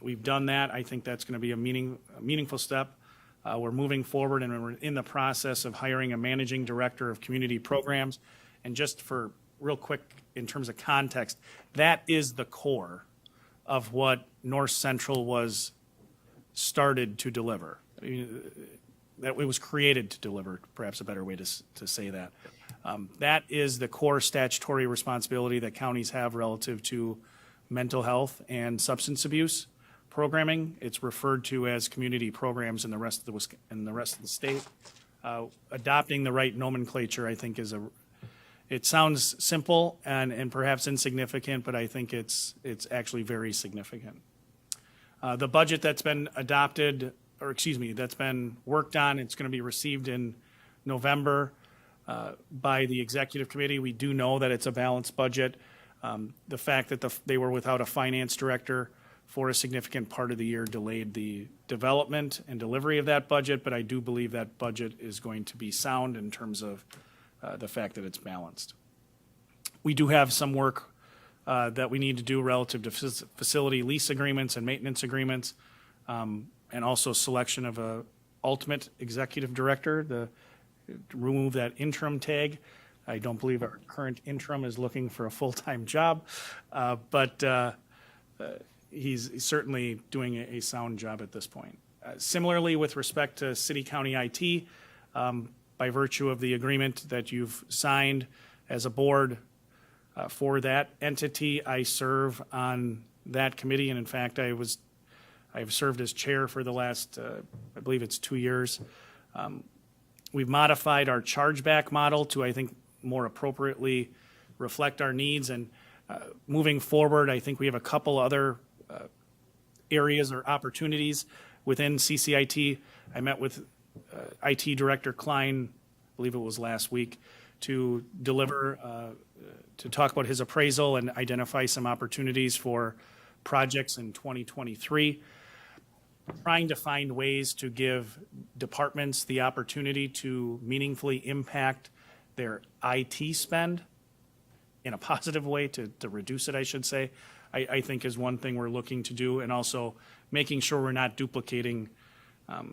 We've done that. I think that's going to be a meaningful step. We're moving forward, and we're in the process of hiring a managing director of community programs. And just for real quick, in terms of context, that is the core of what North Central was started to deliver. I mean, that it was created to deliver, perhaps a better way to say that. That is the core statutory responsibility that counties have relative to mental health and substance abuse programming. It's referred to as community programs in the rest of the state. Adopting the right nomenclature, I think, it sounds simple and perhaps insignificant, but I think it's actually very significant. The budget that's been adopted, that's been worked on, it's going to be received in November by the executive committee. We do know that it's a balanced budget. The fact that they were without a finance director for a significant part of the year delayed the development and delivery of that budget, but I do believe that budget is going to be sound in terms of the fact that it's balanced. We do have some work that we need to do relative to facility lease agreements and maintenance agreements, and also selection of a ultimate executive director, to remove that interim tag. I don't believe our current interim is looking for a full-time job, but he's certainly doing a sound job at this point. Similarly, with respect to city-county IT, by virtue of the agreement that you've signed as a board for that entity, I serve on that committee, and in fact, I've served as chair for the last, I believe it's 2 years. We've modified our chargeback model to, I think, more appropriately reflect our needs, and moving forward, I think we have a couple other areas or opportunities within CCIT. I met with IT Director Klein, I believe it was last week, to talk about his appraisal and identify some opportunities for projects in 2023. Trying to find ways to give departments the opportunity to meaningfully impact their IT spend in a positive way, to reduce it, I should say, I think is one thing we're looking to do, and also making sure we're not duplicating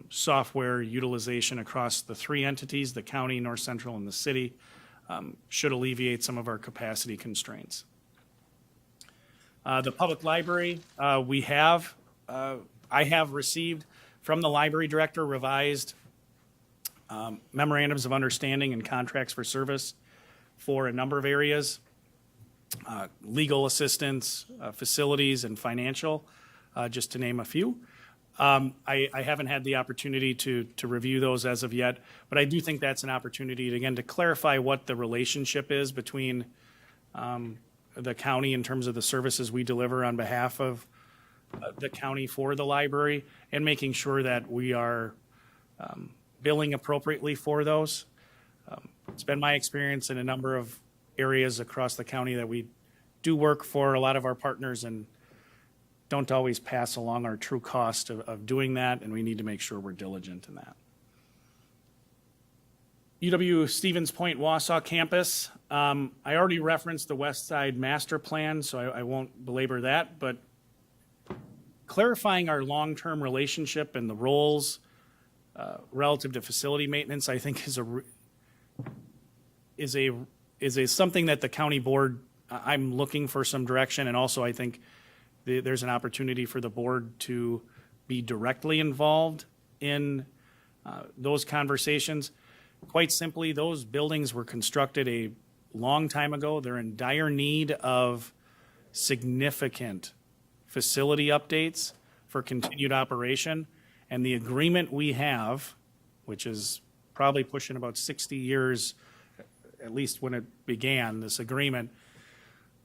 software utilization across the three entities, the county, North Central, and the city, should alleviate some of our capacity constraints. The public library, I have received from the library director revised memorandums of understanding and contracts for service for a number of areas, legal assistance, facilities, and financial, just to name a few. I haven't had the opportunity to review those as of yet, but I do think that's an opportunity, again, to clarify what the relationship is between the county in terms of the services we deliver on behalf of the county for the library, and making sure that we are billing appropriately for those. It's been my experience in a number of areas across the county that we do work for a lot of our partners and don't always pass along our true cost of doing that, and we need to make sure we're diligent in that. UW Stevens Point Wausau campus. I already referenced the West Side Master Plan, so I won't belabor that, but clarifying our long-term relationship and the roles relative to facility maintenance, I think is something that the county board, I'm looking for some direction, and also I think there's an opportunity for the board to be directly involved in those conversations. Quite simply, those buildings were constructed a long time ago. They're in dire need of significant facility updates for continued operation. And the agreement we have, which is probably pushing about 60 years, at least when it began, this agreement,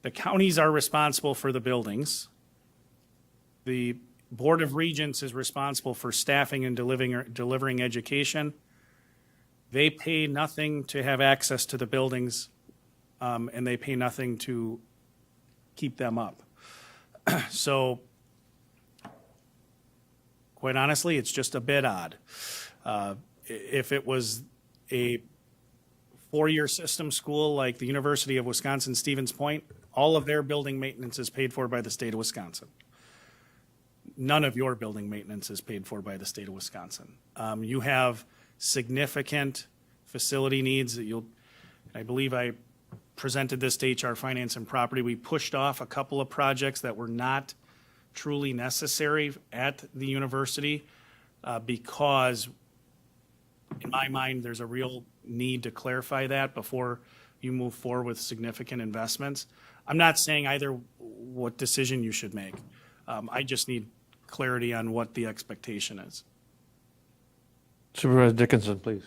the counties are responsible for the buildings. The Board of Regents is responsible for staffing and delivering education. They pay nothing to have access to the buildings. and they pay nothing to keep them up. So, quite honestly, it's just a bit odd. If it was a four-year system school like the University of Wisconsin-Stevens Point, all of their building maintenance is paid for by the state of Wisconsin. None of your building maintenance is paid for by the state of Wisconsin. You have significant facility needs that I believe I presented this to HR Finance and Property. We pushed off a couple of projects that were not truly necessary at the university because, in my mind, there's a real need to clarify that before you move forward with significant investments. I'm not saying either what decision you should make. I just need clarity on what the expectation is. Supervisor Dickinson, please.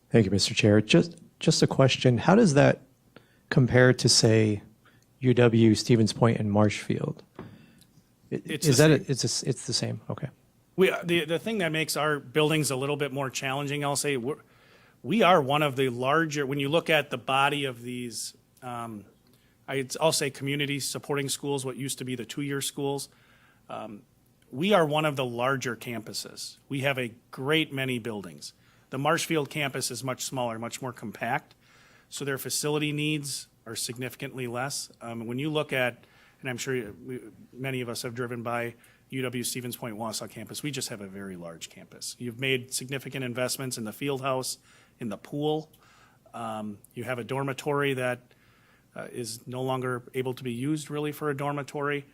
Thank you, Mr. Chair. Just a question. How does that compare to, say, UW, Stevens Point, and Marshfield? It's Is the that it's the same? Okay. The thing that makes our buildings a little bit more challenging, I'll say, we are one of the larger, when you look at the body of these, I'll say community supporting schools, what used to be the two-year schools, we are one of the larger campuses. We have a great many buildings. The Marshfield campus is much smaller, much more compact, so their facility needs are significantly less. When you look at, and I'm sure many of us have driven by UW Stevens Point Wausau campus, we just have a very large campus. You've made significant investments in the field house, in the pool. You have a dormitory that is no longer able to be used really for a dormitory.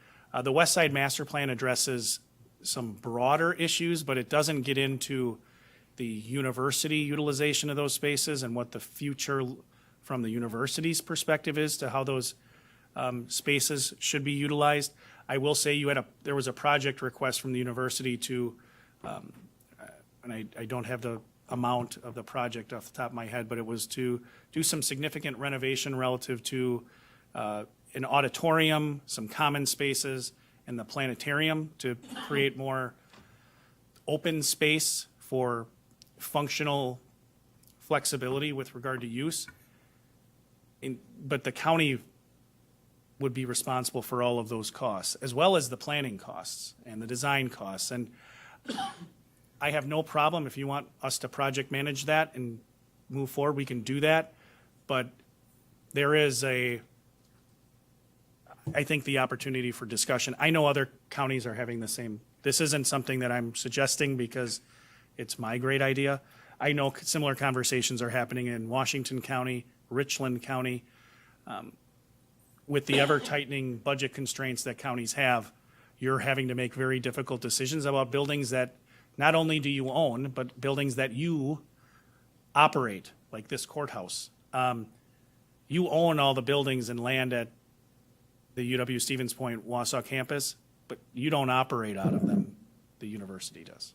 The West Side Master Plan addresses some broader issues, but it doesn't get into the university utilization of those spaces and what the future from the university's perspective is to how those spaces should be utilized. I will say there was a project request from the university to, and I don't have the amount of the project off the top of my head, but it was to do some significant renovation relative to an auditorium, some common spaces, and the planetarium to create more open space for functional flexibility with regard to use. But the county would be responsible for all of those costs, as well as the planning costs and the design costs. And I have no problem if you want us to project manage that and move forward, we can do that. But there is I think the opportunity for discussion. I know other counties are having the same. This isn't something that I'm suggesting because it's my great idea. I know similar conversations are happening in Washington County, Richland County. With the ever-tightening budget constraints that counties have, you're having to make very difficult decisions about buildings that not only do you own, but buildings that you operate, like this courthouse. You own all the buildings and land at the UW Stevens Point Wausau campus, but you don't operate out of them. The university does.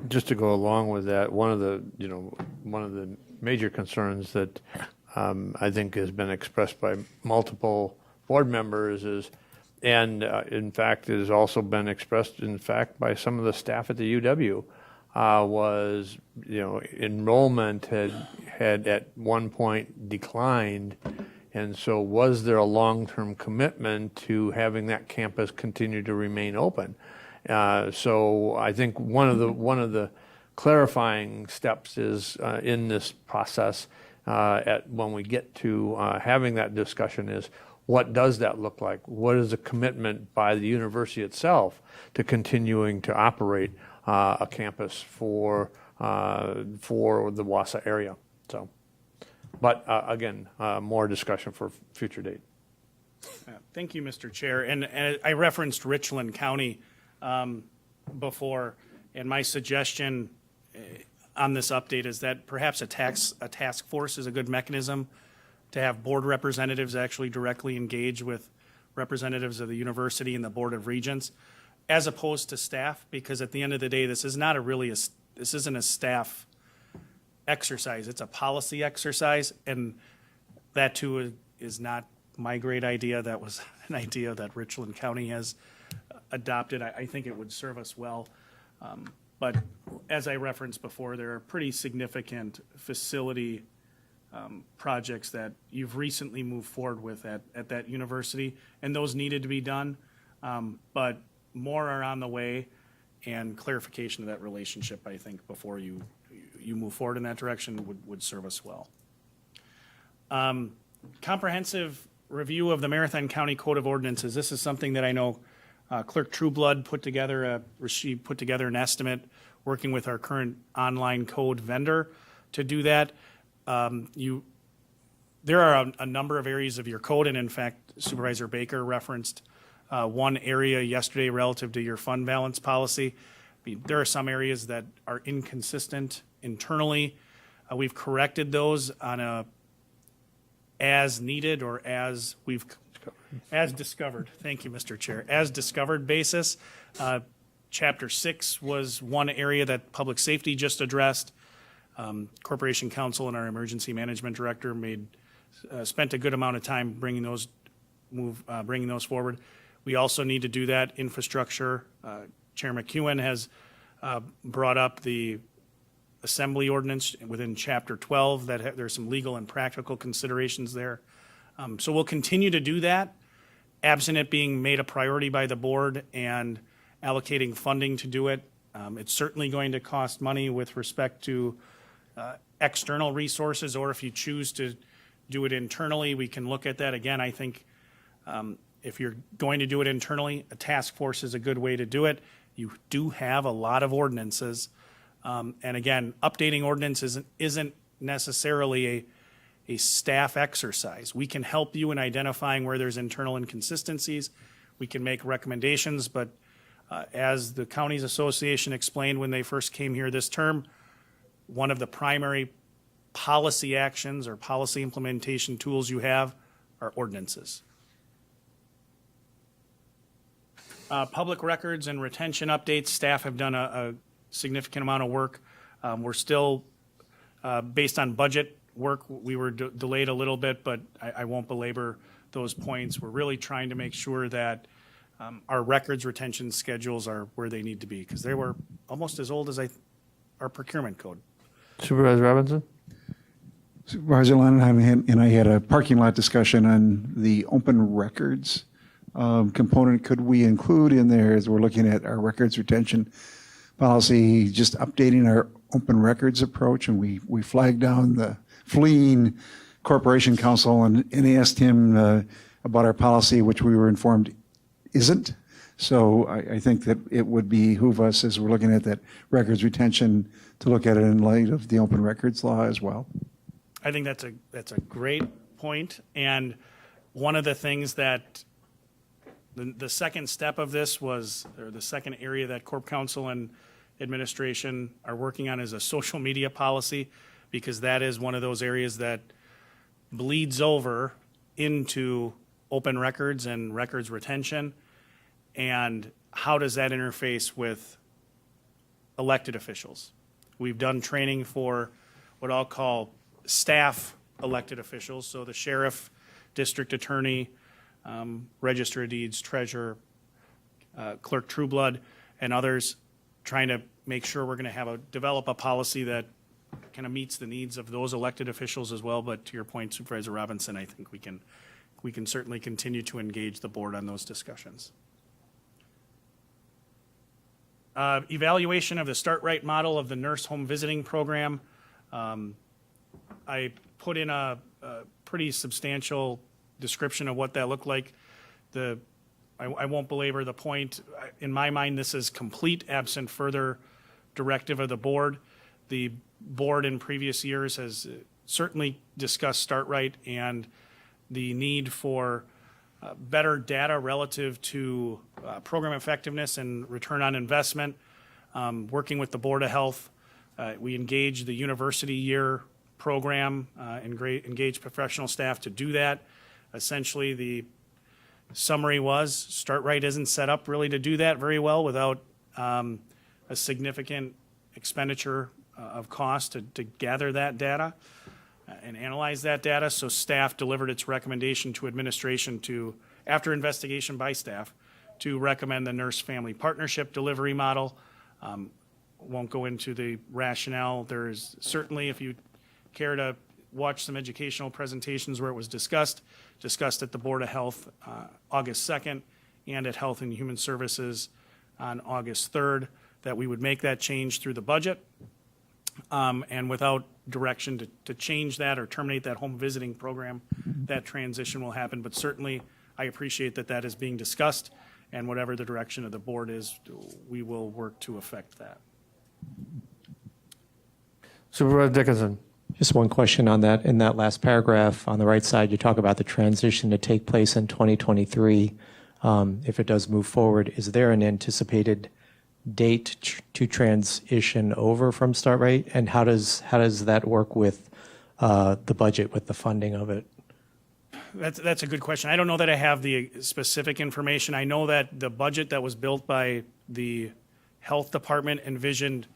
Just to go along with that, one of the major concerns that I think has been expressed by multiple board members in fact has also been expressed by some of the staff at the UW was enrollment had at one point declined. And so was there a long-term commitment to having that campus continue to remain open? So I think one of the clarifying steps is in this process when we get to having that discussion is what does that look like? What is the commitment by the university itself to continuing to operate a campus for the Wausau area? So. But again, more discussion for future date. Thank you, Mr. Chair. And I referenced Richland County before, and my suggestion on this update is that perhaps a task force is a good mechanism to have board representatives actually directly engage with representatives of the university and the Board of Regents, as opposed to staff, because at the end of the day, this is not this isn't a staff exercise. It's a policy exercise, and that too is not my great idea. That was an idea that Richland County has adopted. I think it would serve us well. But as I referenced before, there are pretty significant facility projects that you've recently moved forward with at that university, and those needed to be done. But more are on the way, and clarification of that relationship, I think, before you move forward in that direction would serve us well. Comprehensive review of the Marathon County Code of Ordinances. This is something that I know Clerk Trueblood put together an estimate working with our current online code vendor to do that. There are a number of areas of your code, and in fact, Supervisor Baker referenced one area yesterday relative to your fund balance policy. I mean, there are some areas that are inconsistent internally. We've corrected those on a as needed or as discovered. Thank you, Mr. Chair. As discovered basis. Chapter 6 was one area that Public Safety just addressed. Corporation Counsel and our Emergency Management Director spent a good amount of time bringing those forward. We also need to do that infrastructure. Chair McEwen has brought up the Assembly Ordinance within Chapter 12 that there's some legal and practical considerations there. So we'll continue to do that, absent it being made a priority by the board and allocating funding to do it. It's certainly going to cost money with respect to external resources, or if you choose to do it internally, we can look at that. Again, I think if you're going to do it internally, a task force is a good way to do it. You do have a lot of ordinances. And again, updating ordinances isn't necessarily a staff exercise. We can help you in identifying where there's internal inconsistencies. We can make recommendations, but as the Counties Association explained when they first came here this term, one of the primary policy actions or policy implementation tools you have are ordinances. Public records and retention updates. Staff have done a significant amount of work. We're still, based on budget work, we were delayed a little bit, but I won't belabor those points. We're really trying to make sure that our records retention schedules are where they need to be, because they were almost as old as our procurement code. Supervisor Robinson? Supervisor Lanahan and I had a parking lot discussion on the open records component. Could we include in there, as we're looking at our records retention policy, just updating our open records approach? And we flagged down the fleeing Corporation Counsel and asked him about our policy, which we were informed isn't. So I think that it would behoove us, as we're looking at that records retention, to look at it in light of the open records law as well. I think that's a great point. And one of the things that the second step of this was, or the second area that Corp Counsel and administration are working on, is a social media policy, because that is one of those areas that bleeds over into open records and records retention. And how does that interface with elected officials? We've done training for what I'll call staff elected officials, so the sheriff, district attorney, register of deeds, treasurer, Clerk Trueblood, and others, trying to make sure we're going to develop a policy that kind of meets the needs of those elected officials as well. But to your point, Supervisor Robinson, I think we can certainly continue to engage the board on those discussions. Evaluation of the Start Right model of the nurse home visiting program. I put in a pretty substantial description of what that looked like. I won't belabor the point. In my mind, this is complete, absent further directive of the board. The board in previous years has certainly discussed Start Right and the need for better data relative to program effectiveness and return on investment. Working with the Board of Health, we engaged the university year program, engaged professional staff to do that. Essentially, the summary was Start Right isn't set up really to do that very well without a significant expenditure of cost to gather that data and analyze that data. So staff delivered its recommendation to administration after investigation by staff, to recommend the nurse-family partnership delivery model. Won't go into the rationale. There is certainly, if you care to watched some educational presentations where it was discussed at the Board of Health August 2nd and at Health and Human Services on August 3rd, that we would make that change through the budget. And without direction to change that or terminate that home visiting program, that transition will happen. But certainly, I appreciate that that is being discussed, and whatever the direction of the board is, we will work to affect that. Supervisor Dickinson. Just one question on that. In that last paragraph on the right side, you talk about the transition to take place in 2023. If it does move forward, is there an anticipated date to transition over from Start Rate? And how does that work with the budget, with the funding of it? That's a good question. I don't know that I have the specific information. I know that the budget that was built by the health department envisioned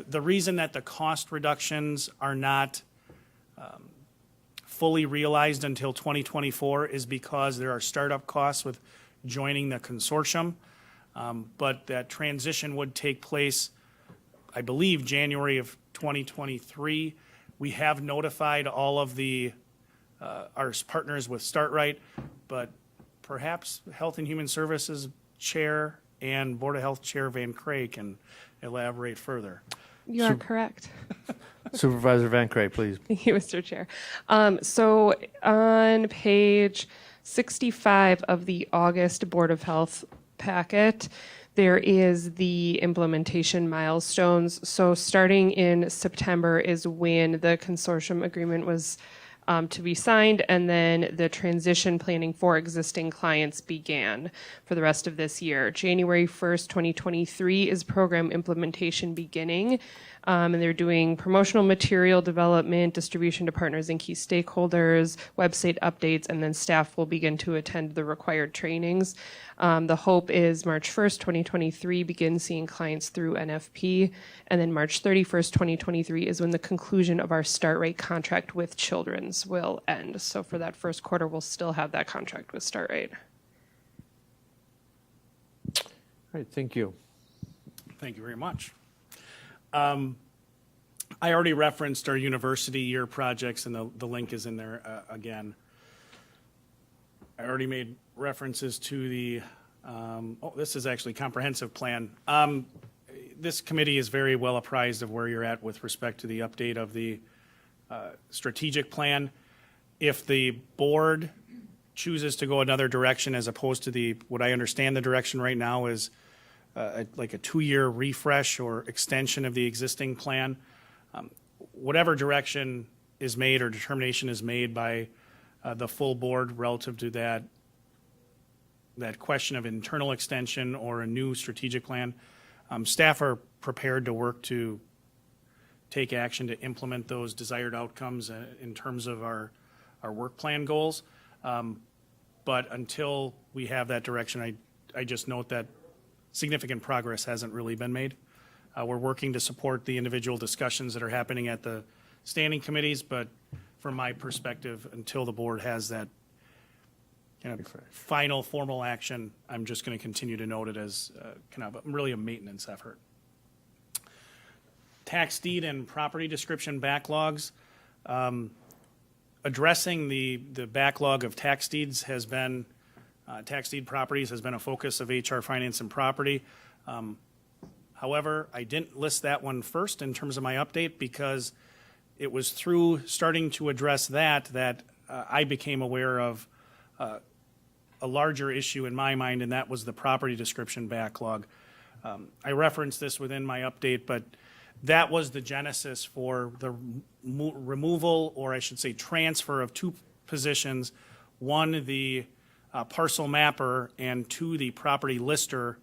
the reason that the cost reductions are not fully realized until 2024 is because there are startup costs with joining the consortium. But that transition would take place, I believe, January of 2023. We have notified all of our partners with StartRight, but perhaps Health and Human Services Chair and Board of Health Chair Van Cray can elaborate further. You are correct. Supervisor Van Cray, please. Thank you, Mr. Chair. So on page 65 of the August Board of Health packet, there is the implementation milestones. So starting in September is when the consortium agreement was to be signed, and then the transition planning for existing clients began for the rest of this year. January 1st, 2023 is program implementation beginning, and they're doing promotional material development, distribution to partners and key stakeholders, website updates, and then staff will begin to attend the required trainings. The hope is March 1st, 2023 begin seeing clients through NFP, and then March 31st, 2023 is when the conclusion of our Start Rate contract with Children's will end. So for that first quarter, we'll still have that contract with Start Rate. All right, thank you. Thank you very much. I already referenced our university year projects, and the link is in there again. I already made references to the, this is actually comprehensive plan. This committee is very well apprised of where you're at with respect to the update of the strategic plan. If the board chooses to go another direction as opposed to what I understand the direction right now is like a 2-year refresh or extension of the existing plan, whatever direction is made or determination is made by the full board relative to that question of internal extension or a new strategic plan, staff are prepared to work to take action to implement those desired outcomes in terms of our work plan goals. But until we have that direction, I just note that significant progress hasn't really been made. We're working to support the individual discussions that are happening at the standing committees, but from my perspective, until the board has that kind of final formal action, I'm just going to continue to note it as kind of really a maintenance effort. Tax deed and property description backlogs. Addressing the backlog of tax deeds has been, tax deed properties has been a focus of HR Finance and Property. However, I didn't list that one first in terms of my update because it was through starting to address that I became aware of a larger issue in my mind, and that was the property description backlog. I referenced this within my update, but that was the genesis for the removal, or I should say transfer, of 2 positions. One, the parcel mapper, and 2, the property lister,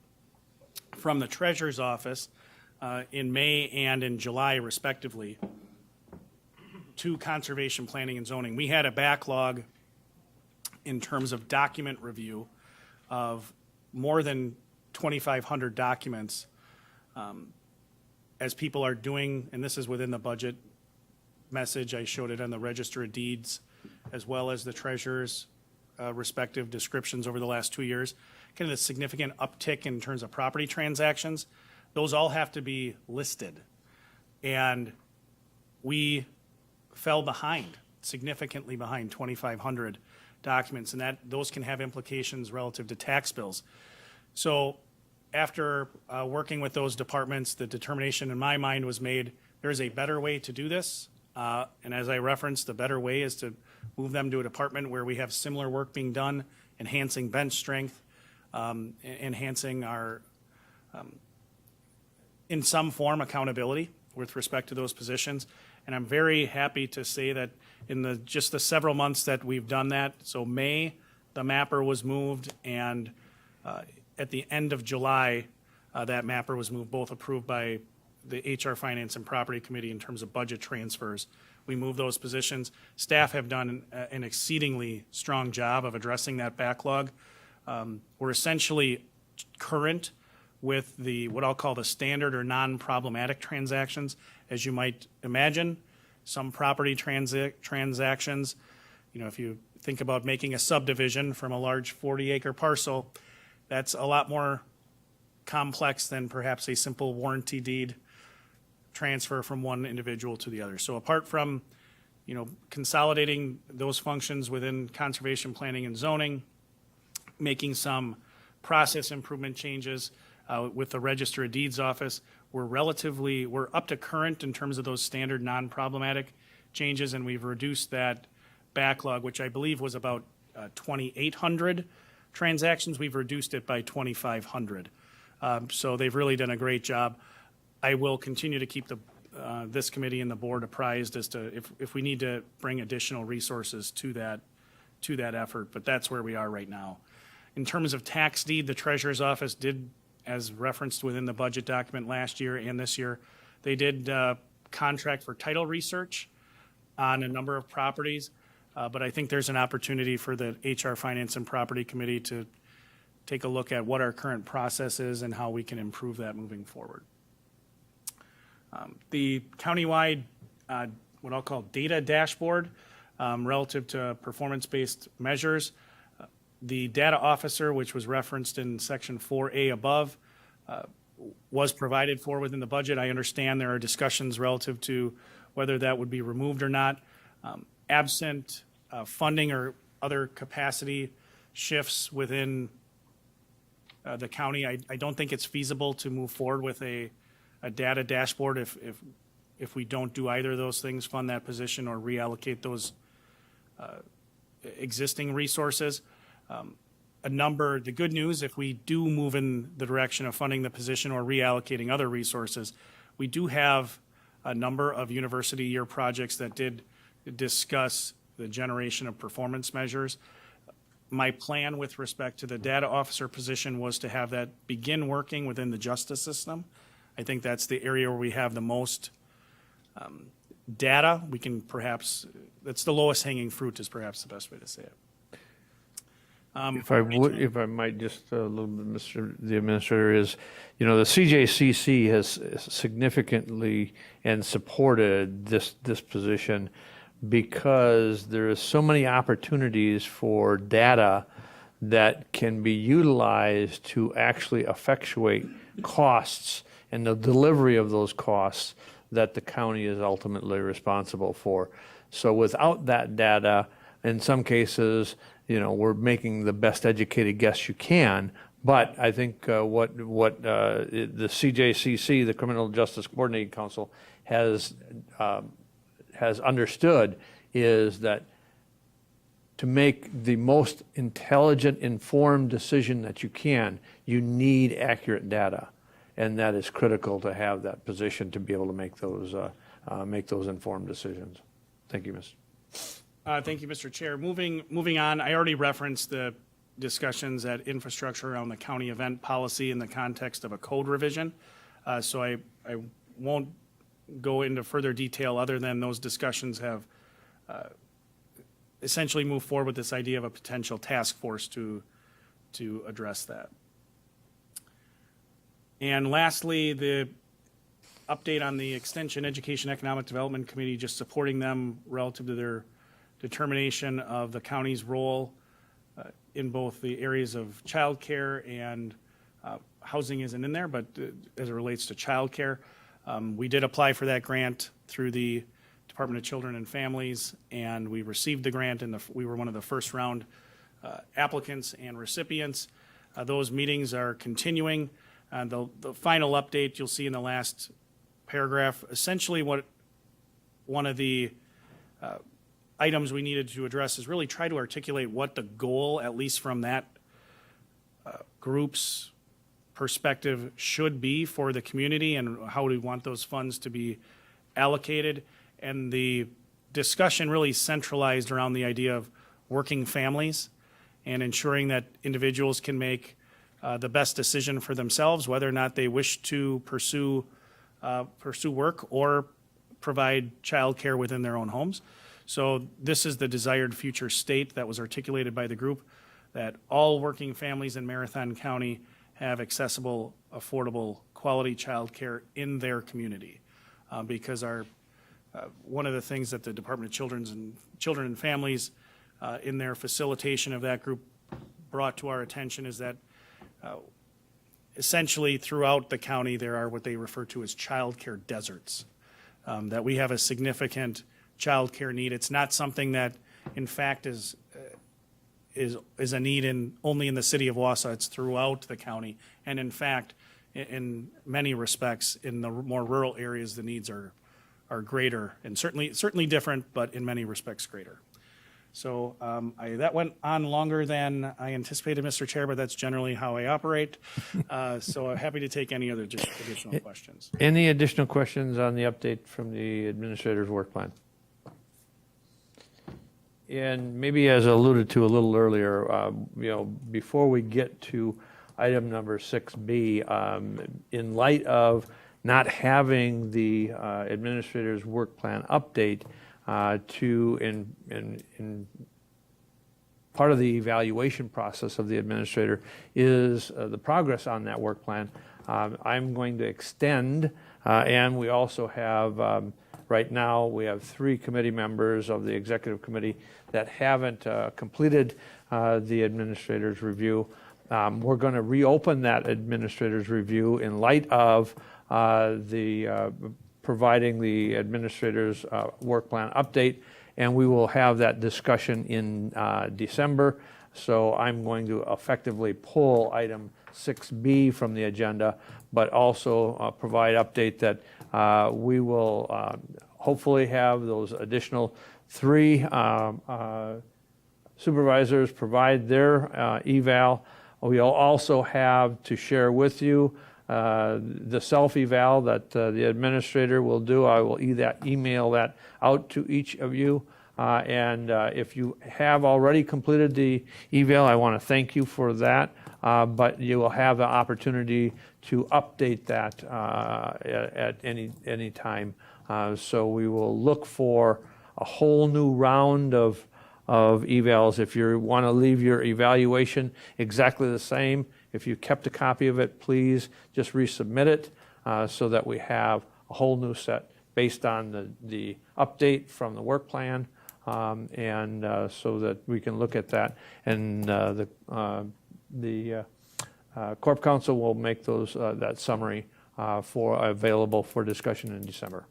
from the treasurer's office in May and in July, respectively, to conservation planning and zoning. We had a backlog in terms of document review of more than 2,500 documents as people are doing, and this is within the budget message, I showed it on the Register of Deeds, as well as the treasurer's respective descriptions over the last 2 years, kind of a significant uptick in terms of property transactions. Those all have to be listed. And we fell behind significantly behind 2,500 documents, and those can have implications relative to tax bills. So after working with those departments, the determination in my mind was made, there's a better way to do this. And as I referenced, the better way is to move them to a department where we have similar work being done, enhancing bench strength, enhancing our, in some form, accountability with respect to those positions. And I'm very happy to say that in just the several months that we've done that, so May, the mapper was moved, and at the end of July, that mapper was moved, both approved by the HR Finance and Property Committee in terms of budget transfers. We moved those positions. Staff have done an exceedingly strong job of addressing that backlog. We're essentially current with what I'll call the standard or non-problematic transactions. As you might imagine, some property transactions, if you think about making a subdivision from a large 40-acre parcel, that's a lot more complex than perhaps a simple warranty deed transfer from one individual to the other. So apart from, consolidating those functions within conservation planning and zoning, making some process improvement changes with the Register of Deeds office, we're up to current in terms of those standard non-problematic changes, and we've reduced that backlog, which I believe was about 2,800 transactions. We've reduced it by 2,500. So they've really done a great job. I will continue to keep this committee and the board apprised as to if we need to bring additional resources to that effort, but that's where we are right now. In terms of tax deed, the Treasurer's Office did, as referenced within the budget document last year and this year, they did contract for title research on a number of properties, but I think there's an opportunity for the HR Finance and Property Committee to take a look at what our current process is and how we can improve that moving forward. The countywide, what I'll call data dashboard relative to performance-based measures, the data officer, which was referenced in section 4A above, was provided for within the budget. I understand there are discussions relative to whether that would be removed or not. Absent funding or other capacity shifts within the county, I don't think it's feasible to move forward with a data dashboard if we don't do either of those things, fund that position or reallocate those existing resources. The good news, if we do move in the direction of funding the position or reallocating other resources, we do have a number of university year projects that did discuss the generation of performance measures. My plan with respect to the data officer position was to have that begin working within the justice system. I think that's the area where we have the most data. We can that's the lowest hanging fruit is perhaps the best way to say it. If I might just a little bit, Mr. the Administrator, is, the CJCC has significantly and supported this position because there is so many opportunities for data that can be utilized to actually effectuate costs and the delivery of those costs that the county is ultimately responsible for. So without that data, in some cases, we're making the best educated guess you can. But I think what the CJCC, the Criminal Justice Coordinating Council, has understood is that to make the most intelligent, informed decision that you can, you need accurate data. And that is critical to have that position to be able to make those informed decisions. Thank you, Mr. Thank you, Mr. Chair. Moving on, I already referenced the discussions at infrastructure around the county event policy in the context of a code revision. So I won't go into further detail other than those discussions have essentially moved forward with this idea of a potential task force to address that. And lastly, the update on the Extension Education Economic Development Committee, just supporting them relative to their determination of the county's role in both the areas of childcare and housing isn't in there, but as it relates to childcare, we did apply for that grant through the Department of Children and Families, and we received the grant, and we were one of the first round applicants and recipients. Those meetings are continuing. The final update you'll see in the last paragraph, essentially what one of the items we needed to address is really try to articulate what the goal, at least from that group's perspective, should be for the community and how we want those funds to be allocated. And the discussion really centralized around the idea of working families and ensuring that individuals can make the best decision for themselves, whether or not they wish to pursue work or provide childcare within their own homes. So this is the desired future state that was articulated by the group, that all working families in Marathon County have accessible, affordable, quality childcare in their community. Because one of the things that the Department of Children and Families in their facilitation of that group brought to our attention is that essentially throughout the county there are what they refer to as childcare deserts. That we have a significant childcare need. It's not something that, in fact, is a need only in the city of Wausau. It's throughout the county, and in fact, in many respects, in the more rural areas, the needs are greater, and certainly different, but in many respects greater. So that went on longer than I anticipated, Mr. Chair, but that's generally how I operate. So I'm happy to take any other additional questions. Any additional questions on the update from the administrator's work plan? And maybe as alluded to a little earlier, before we get to item number 6B, in light of not having the administrator's work plan update in part of the evaluation process of the administrator is the progress on that work plan. I'm going to extend, and we also have, right now, we have 3 committee members of the executive committee that haven't completed the administrator's review. We're going to reopen that administrator's review in light of providing the administrator's work plan update, and we will have that discussion in December. So I'm going to effectively pull item 6B from the agenda, but also provide update that we will hopefully have those additional 3 supervisors provide their eval. We'll also have to share with you the self-eval that the administrator will do. I will email that out to each of you. And if you have already completed the eval, I want to thank you for that. But you will have the opportunity to update that at any time. So we will look for a whole new round of evals. If you want to leave your evaluation exactly the same, if you kept a copy of it, please just resubmit it so that we have a whole new set based on the update from the work plan, and so that we can look at that. And the Corp Council will make that summary available for discussion in December.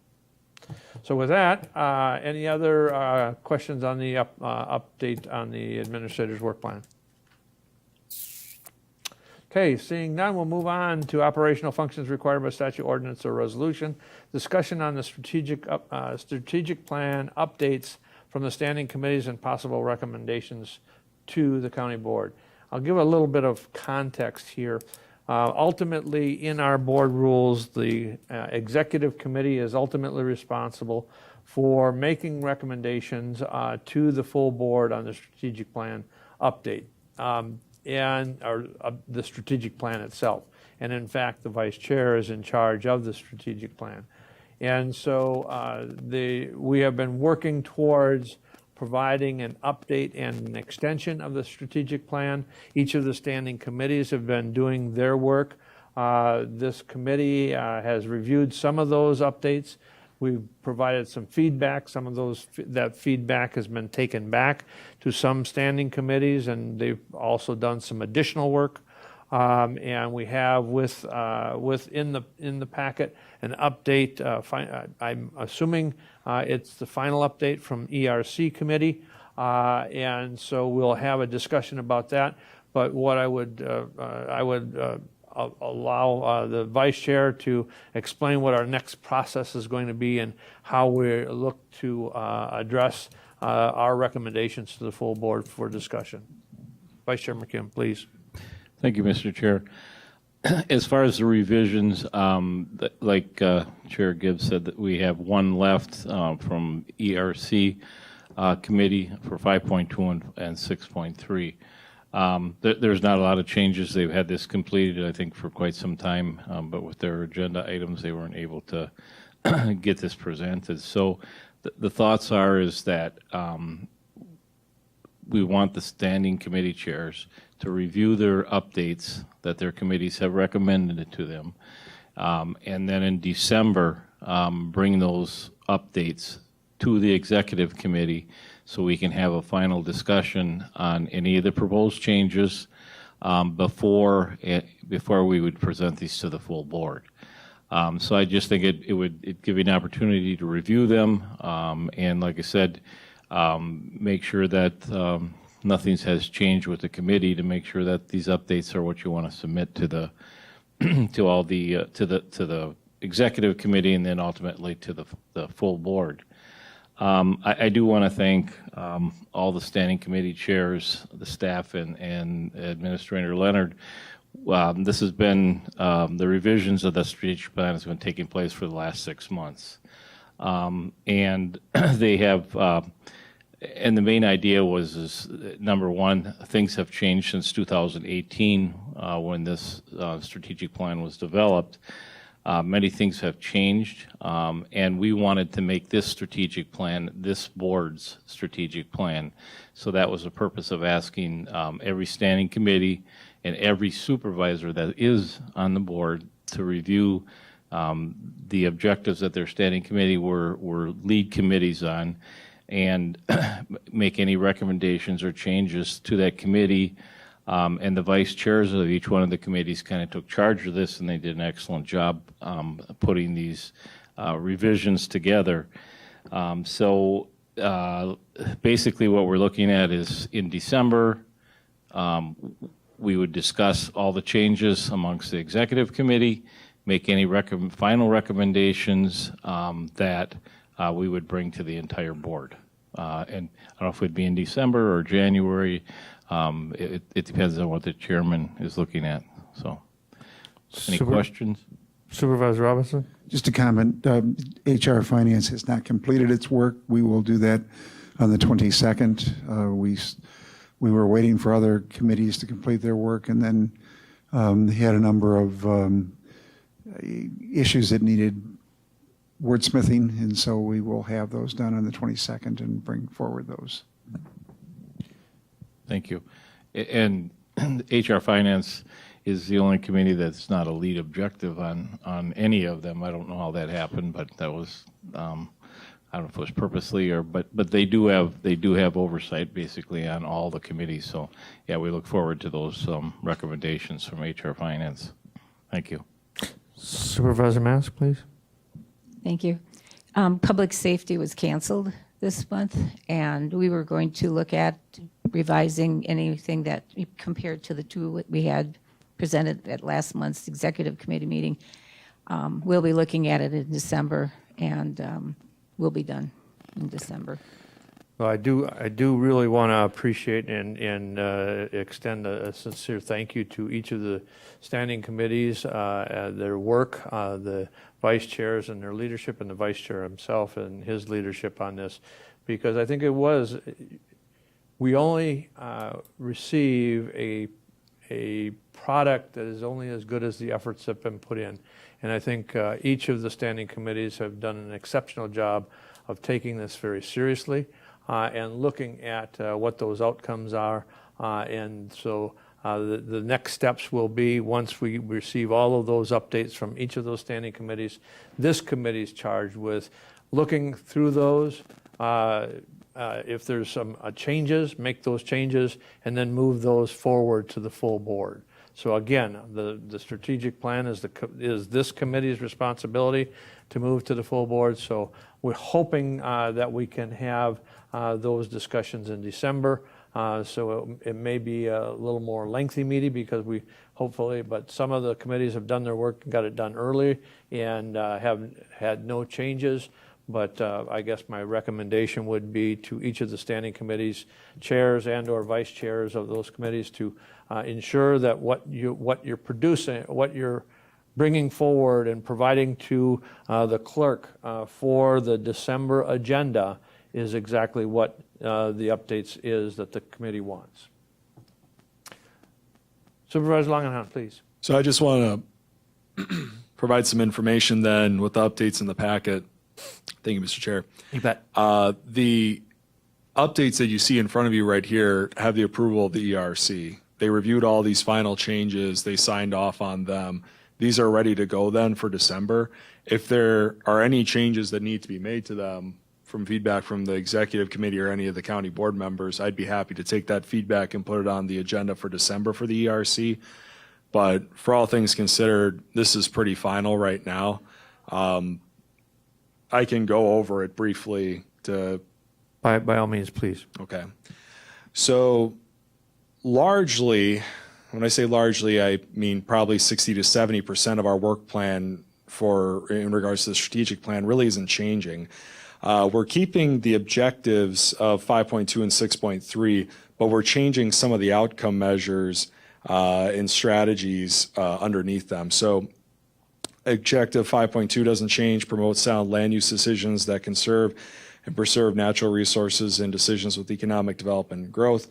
So with that, any other questions on the update on the administrator's work plan? Okay, seeing none, we'll move on to operational functions required by statute, ordinance, or resolution. Discussion on the strategic plan updates from the standing committees and possible recommendations to the county board. I'll give a little bit of context here. Ultimately, in our board rules, the executive committee is ultimately responsible for making recommendations to the full board on the strategic plan update. The strategic plan itself. And in fact, the vice chair is in charge of the strategic plan. And so we have been working towards providing an update and an extension of the strategic plan. Each of the standing committees have been doing their work. This committee has reviewed some of those updates. We've provided some feedback. Some of that feedback has been taken back to some standing committees, and they've also done some additional work. And we have in the packet an update. I'm assuming it's the final update from ERC committee, and so we'll have a discussion about that. But what I would allow the vice chair to explain what our next process is going to be and how we look to address our recommendations to the full board for discussion. Vice Chair McKim, please. Thank you, Mr. Chair. As far as the revisions, like Chair Gibbs said, that we have one left from ERC committee for 5.2 and 6.3. There's not a lot of changes. They've had this completed, I think, for quite some time, but with their agenda items, they weren't able to get this presented. So the thoughts is that we want the standing committee chairs to review their updates that their committees have recommended to them, and then in December, bring those updates to the executive committee so we can have a final discussion on any of the proposed changes before we would present these to the full board. So I just think it would give you an opportunity to review them, and like I said, make sure that nothing has changed with the committee to make sure that these updates are what you want to submit to the to the executive committee and then ultimately to the full board. I do want to thank all the standing committee chairs, the staff, and Administrator Leonard. This has been the revisions of the strategic plan has been taking place for the last 6 months, and they have. And the main idea is number one, things have changed since 2018 when this strategic plan was developed. Many things have changed, and we wanted to make this strategic plan this board's strategic plan. So that was the purpose of asking every standing committee and every supervisor that is on the board to review the objectives that their standing committee were lead committees on, and make any recommendations or changes to that committee. And the vice chairs of each one of the committees kind of took charge of this, and they did an excellent job putting these revisions together. So basically what we're looking at is in December, we would discuss all the changes amongst the executive committee, make any final recommendations that we would bring to the entire board. And I don't know if it would be in December or January. It depends on what the chairman is looking at. So, any questions? Supervisor Robinson? Just a comment, HR Finance has not completed its work. We will do that on the 22nd. We were waiting for other committees to complete their work, and then they had a number of issues that needed wordsmithing, and so we will have those done on the 22nd and bring forward those. Thank you. And HR Finance is the only committee that's not a lead objective on any of them. I don't know how that happened, but that was I don't know if it was purposely or but they do have oversight basically on all the committees. So yeah, we look forward to those recommendations from HR Finance. Thank you. Supervisor Mask, please. Thank you. Public safety was canceled this month, and we were going to look at revising anything that compared to the two we had presented at last month's executive committee meeting. We'll be looking at it in December, and we'll be done in December. Well, I do really want to appreciate and extend a sincere thank you to each of the standing committees, their work, the vice chairs and their leadership, and the vice chair himself and his leadership on this, because I think we only receive a product that is only as good as the efforts that have been put in. And I think each of the standing committees have done an exceptional job of taking this very seriously and looking at what those outcomes are. And so the next steps will be, once we receive all of those updates from each of those standing committees, this committee is charged with looking through those. If there's some changes, make those changes, and then move those forward to the full board. So again, the strategic plan is this committee's responsibility to move to the full board. So we're hoping that we can have those discussions in December. So it may be a little more lengthy meeting because but some of the committees have done their work and got it done early and have had no changes. But I guess my recommendation would be to each of the standing committees, chairs and or vice chairs of those committees to ensure that what you're producing, what you're bringing forward and providing to the clerk for the December agenda is exactly what the updates is that the committee wants. Supervisor Langenhahn, please. So I just want to provide some information then with the updates in the packet. Thank you, Mr. Chair. You bet. The updates that you see in front of you right here have the approval of the ERC. They reviewed all these final changes. They signed off on them. These are ready to go then for December. If there are any changes that need to be made to them from feedback from the executive committee or any of the county board members, I'd be happy to take that feedback and put it on the agenda for December for the ERC. But for all things considered, this is pretty final right now. I can go over it briefly to. By all means, please. Okay. So largely, when I say largely, I mean probably 60 to 70% of our work plan in regards to the strategic plan really isn't changing. We're keeping the objectives of 5.2 and 6.3, but we're changing some of the outcome measures and strategies underneath them. So Objective 5.2 doesn't change, promote sound land use decisions that conserve and preserve natural resources and decisions with economic development and growth.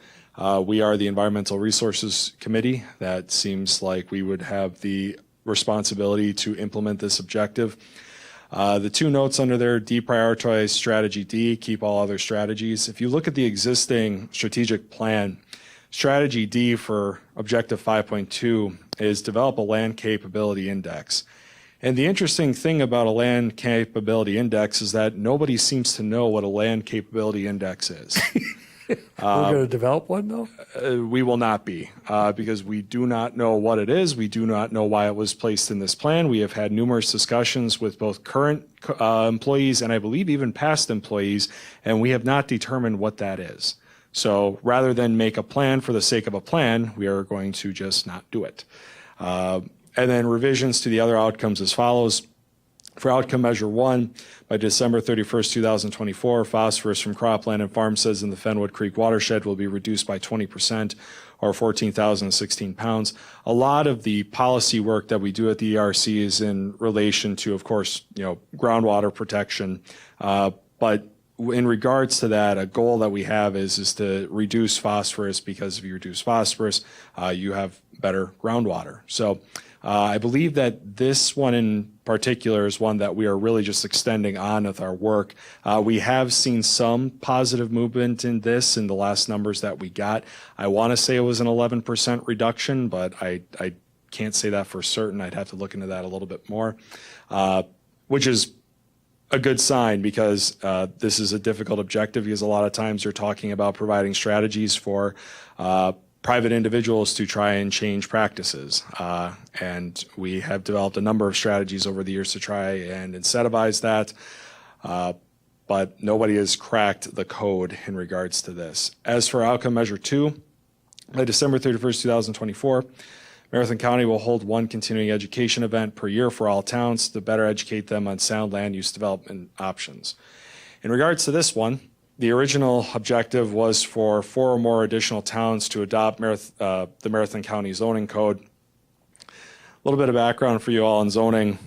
We are the Environmental Resources Committee. That seems like we would have the responsibility to implement this objective. The two notes under there, deprioritize strategy D, keep all other strategies. If you look at the existing strategic plan, strategy D for objective 5.2 is develop a land capability index. And the interesting thing about a land capability index is that nobody seems to know what a land capability index is. We're going to develop one, though? We will not be, because we do not know what it is. We do not know why it was placed in this plan. We have had numerous discussions with both current employees and I believe even past employees, and we have not determined what that is. So rather than make a plan for the sake of a plan, we are going to just not do it. And then revisions to the other outcomes as follows. For outcome measure 1, by December 31st, 2024, phosphorus from cropland and farmsteads in the Fenwood Creek watershed will be reduced by 20%, or 14,016 pounds. A lot of the policy work that we do at the ERC is in relation to, of course, groundwater protection. But in regards to that, a goal that we have is to reduce phosphorus, because if you reduce phosphorus, you have better groundwater. So I believe that this one in particular is one that we are really just extending on with our work. We have seen some positive movement in this in the last numbers that we got. I want to say it was an 11% reduction, but I can't say that for certain. I'd have to look into that a little bit more, which is a good sign, because this is a difficult objective, because a lot of times you're talking about providing strategies for private individuals to try and change practices. And we have developed a number of strategies over the years to try and incentivize that. But nobody has cracked the code in regards to this. As for outcome measure 2, by December 31st, 2024, Marathon County will hold one continuing education event per year for all towns to better educate them on sound land use development options. In regards to this one, the original objective was for 4 or more additional towns to adopt the Marathon County zoning code. A little bit of background for you all on zoning.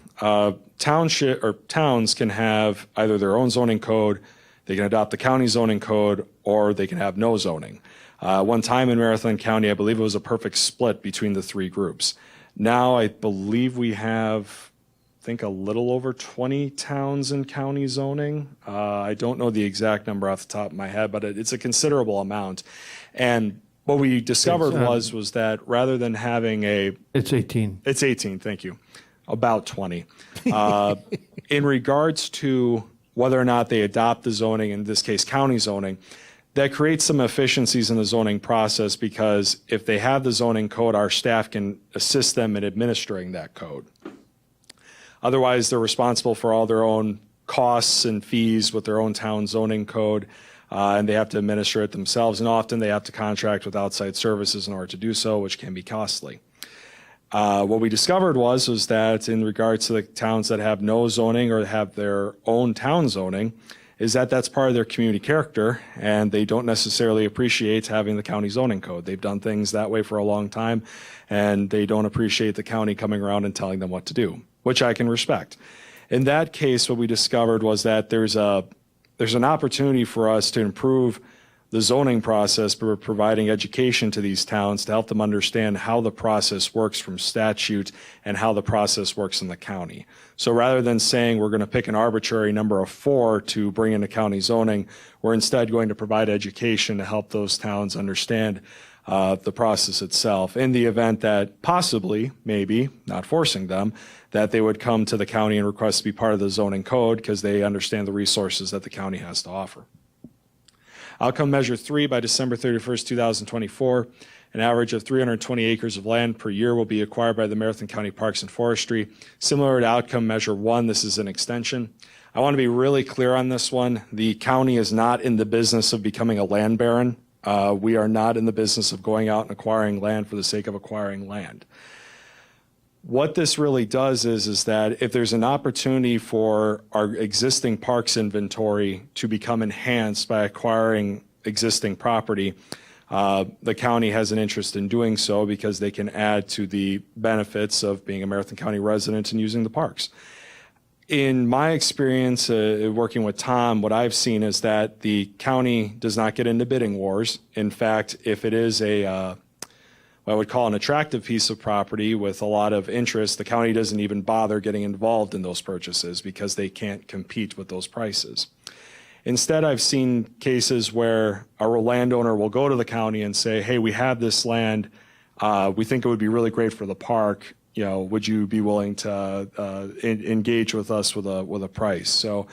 Towns can have either their own zoning code, they can adopt the county zoning code, or they can have no zoning. One time in Marathon County, I believe it was a perfect split between the 3 groups. Now I believe we have, I think, a little over 20 towns in county zoning. I don't know the exact number off the top of my head, but it's a considerable amount. And what we discovered was that rather than having It's 18. It's 18, thank you. About 20. In regards to whether or not they adopt the zoning, in this case county zoning, That creates some efficiencies in the zoning process because if they have the zoning code, our staff can assist them in administering that code. Otherwise, they're responsible for all their own costs and fees with their own town zoning code, and they have to administer it themselves, and often they have to contract with outside services in order to do so, which can be costly. What we discovered was that in regards to the towns that have no zoning or have their own town zoning, is that that's part of their community character, and they don't necessarily appreciate having the county zoning code. They've done things that way for a long time, and they don't appreciate the county coming around and telling them what to do, which I can respect. In that case, what we discovered was that there's an opportunity for us to improve the zoning process by providing education to these towns to help them understand how the process works from statute and how the process works in the county. So rather than saying we're going to pick an arbitrary number of 4 to bring into county zoning, we're instead going to provide education to help those towns understand the process itself in the event that possibly, maybe, not forcing them, that they would come to the county and request to be part of the zoning code because they understand the resources that the county has to offer. Outcome measure 3, by December 31st, 2024, an average of 320 acres of land per year will be acquired by the Marathon County Parks and Forestry. Similar to outcome measure 1, this is an extension. I want to be really clear on this one. The county is not in the business of becoming a land baron. We are not in the business of going out and acquiring land for the sake of acquiring land. What this really does is that if there's an opportunity for our existing parks inventory to become enhanced by acquiring existing property, the county has an interest in doing so because they can add to the benefits of being a Marathon County resident and using the parks. In my experience working with Tom, what I've seen is that the county does not get into bidding wars. In fact, if it is what I would call an attractive piece of property with a lot of interest, the county doesn't even bother getting involved in those purchases because they can't compete with those prices. Instead, I've seen cases where a landowner will go to the county and say, hey, we have this land. We think it would be really great for the park. Would you be willing to engage with us with a price? So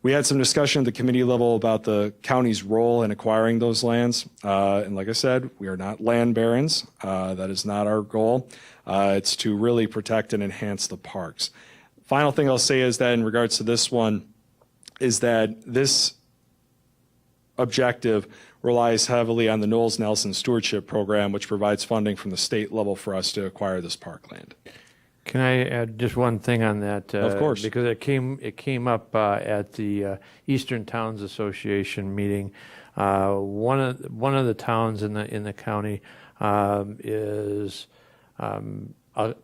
we had some discussion at the committee level about the county's role in acquiring those lands. And like I said, we are not land barons. That is not our goal. It's to really protect and enhance the parks. Final thing I'll say is that in regards to this one, is that this objective relies heavily on the Knowles Nelson Stewardship Program, which provides funding from the state level for us to acquire this parkland. Can I add just one thing on that? Of course. Because it came up at the Eastern Towns Association meeting. One of the towns in the county is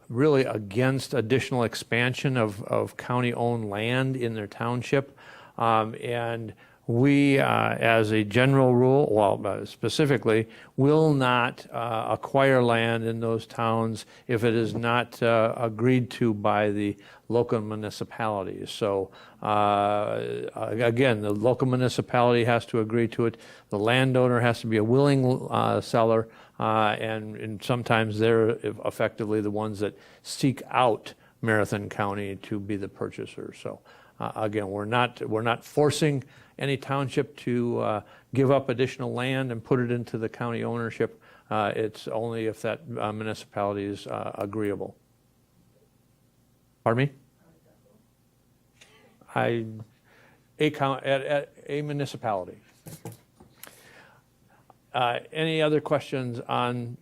really against additional expansion of county-owned land in their township, and we, as a general rule, specifically, will not acquire land in those towns if it is not agreed to by the local municipalities. So, again, the local municipality has to agree to it. The landowner has to be a willing seller, and sometimes they're effectively the ones that seek out Marathon County to be the purchaser. So, again, we're not forcing any township to give up additional land and put it into the county ownership. It's only if that municipality is agreeable. Pardon me? A municipality. Any other questions on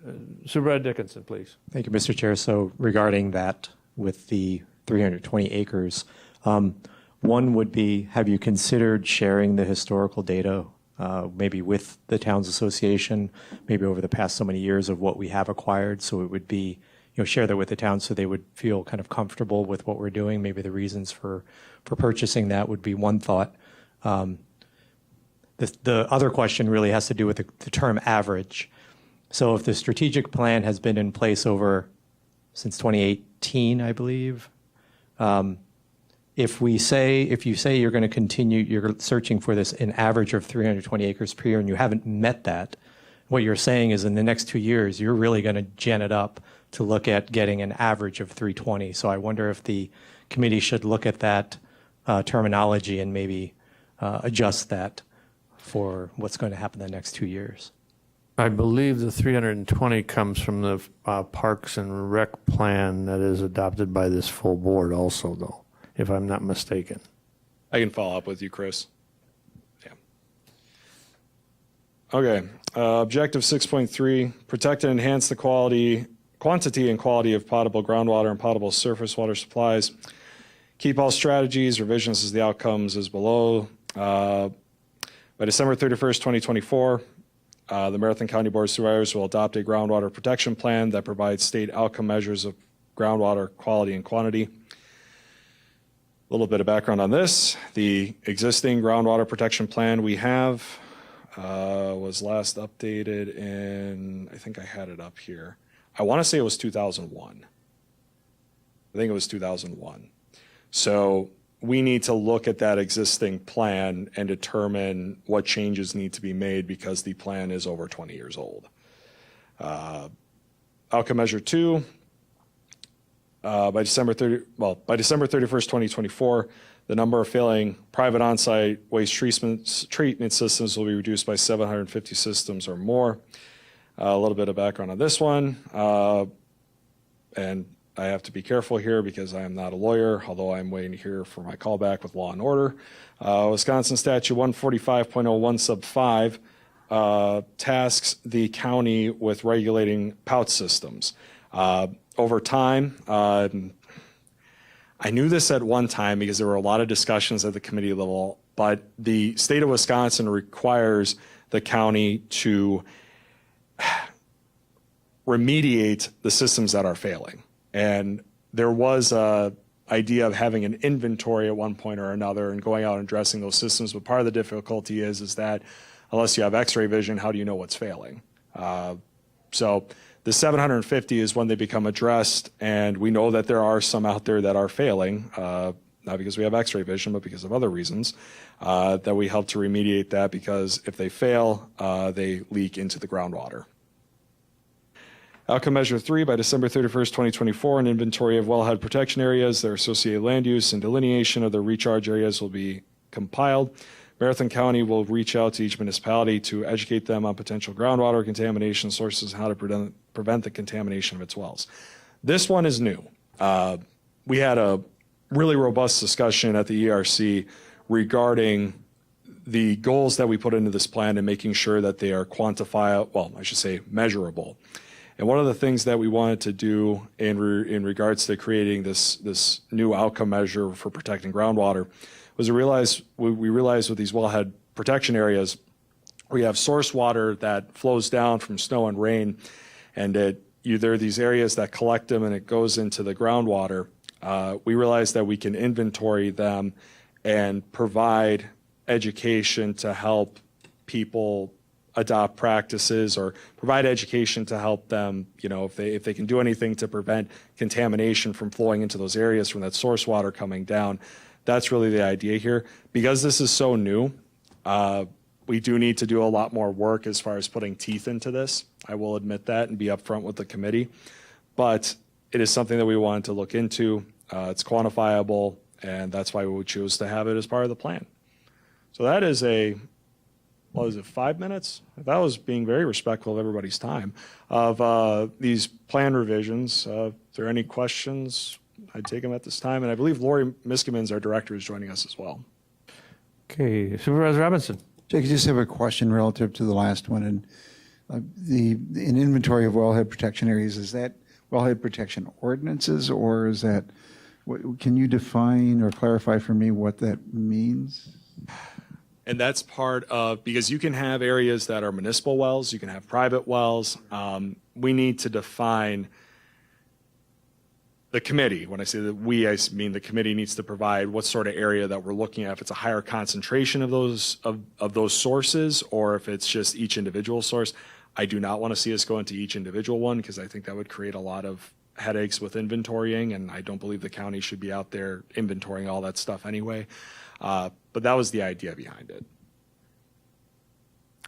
Supervisor Dickinson, please? Thank you, Mr. Chair. So regarding that with the 320 acres, one would be, have you considered sharing the historical data maybe with the Towns Association, maybe over the past so many years of what we have acquired, so it would be, share that with the town so they would feel kind of comfortable with what we're doing. Maybe the reasons for purchasing that would be one thought. The other question really has to do with the term average. So if the strategic plan has been in place since 2018, I believe, if you say you're going to continue, you're searching for an average of 320 acres per year and you haven't met that, what you're saying is in the next 2 years, you're really going to gen it up to look at getting an average of 320. So I wonder if the committee should look at that terminology and maybe adjust that for what's going to happen the next 2 years. I believe the 320 comes from the Parks and Rec plan that is adopted by this full board also, though, if I'm not mistaken. I can follow up with you, Chris. Yeah. Okay. Objective 6.3, protect and enhance the quantity and quality of potable groundwater and potable surface water supplies. Keep all strategies, revisions as the outcomes as below. By December 31st, 2024, the Marathon County Board of Supervisors will adopt a groundwater protection plan that provides state outcome measures of groundwater quality and quantity. A little bit of background on this. The existing groundwater protection plan we have was last updated in, I think I had it up here. I want to say it was 2001. I think it was 2001. So we need to look at that existing plan and determine what changes need to be made because the plan is over 20 years old. Outcome measure 2, by December 31st, 2024, the number of failing private on-site waste treatment systems will be reduced by 750 systems or more. A little bit of background on this one. And I have to be careful here because I am not a lawyer, although I'm waiting to hear for my callback with Law and Order. Wisconsin Statute 145.01 sub 5 tasks the county with regulating pouch systems. Over time, I knew this at one time because there were a lot of discussions at the committee level, but the state of Wisconsin requires the county to remediate the systems that are failing. And there was a idea of having an inventory at one point or another and going out and addressing those systems. But part of the difficulty is that unless you have x-ray vision, how do you know what's failing? So the 750 is when they become addressed, and we know that there are some out there that are failing, not because we have x-ray vision, but because of other reasons, that we help to remediate that because if they fail, they leak into the groundwater. Outcome measure 3, by December 31st, 2024, an inventory of wellhead protection areas, their associated land use, and delineation of the recharge areas will be compiled. Marathon County will reach out to each municipality to educate them on potential groundwater contamination sources and how to prevent the contamination of its wells. This one is new. We had a really robust discussion at the ERC regarding the goals that we put into this plan and making sure that they are quantifiable, well, I should say measurable. And one of the things that we wanted to do in regards to creating this new outcome measure for protecting groundwater was we realized with these wellhead protection areas, we have source water that flows down from snow and rain, and there are these areas that collect them and it goes into the groundwater. We realized that we can inventory them and provide education to help people adopt practices or provide education to help them, if they can do anything to prevent contamination from flowing into those areas from that source water coming down. That's really the idea here. Because this is so new, we do need to do a lot more work as far as putting teeth into this. I will admit that and be upfront with the committee. But it is something that we wanted to look into. It's quantifiable, and that's why we would choose to have it as part of the plan. So that is 5 minutes? That was being very respectful of everybody's time of these plan revisions. If there are any questions, I'd take them at this time. And I believe Lori Miskimins, our director, is joining us as well. Okay, Supervisor Robinson. Jake, I just have a question relative to the last one. And an inventory of wellhead protection areas, is that wellhead protection ordinances, or is that, can you define or clarify for me what that means? And that's part of, because you can have areas that are municipal wells, you can have private wells. We need to define the committee. When I say that we, I mean the committee needs to provide what sort of area that we're looking at. If it's a higher concentration of those sources, or if it's just each individual source. I do not want to see us go into each individual one because I think that would create a lot of headaches with inventorying, and I don't believe the county should be out there inventorying all that stuff anyway. But that was the idea behind it.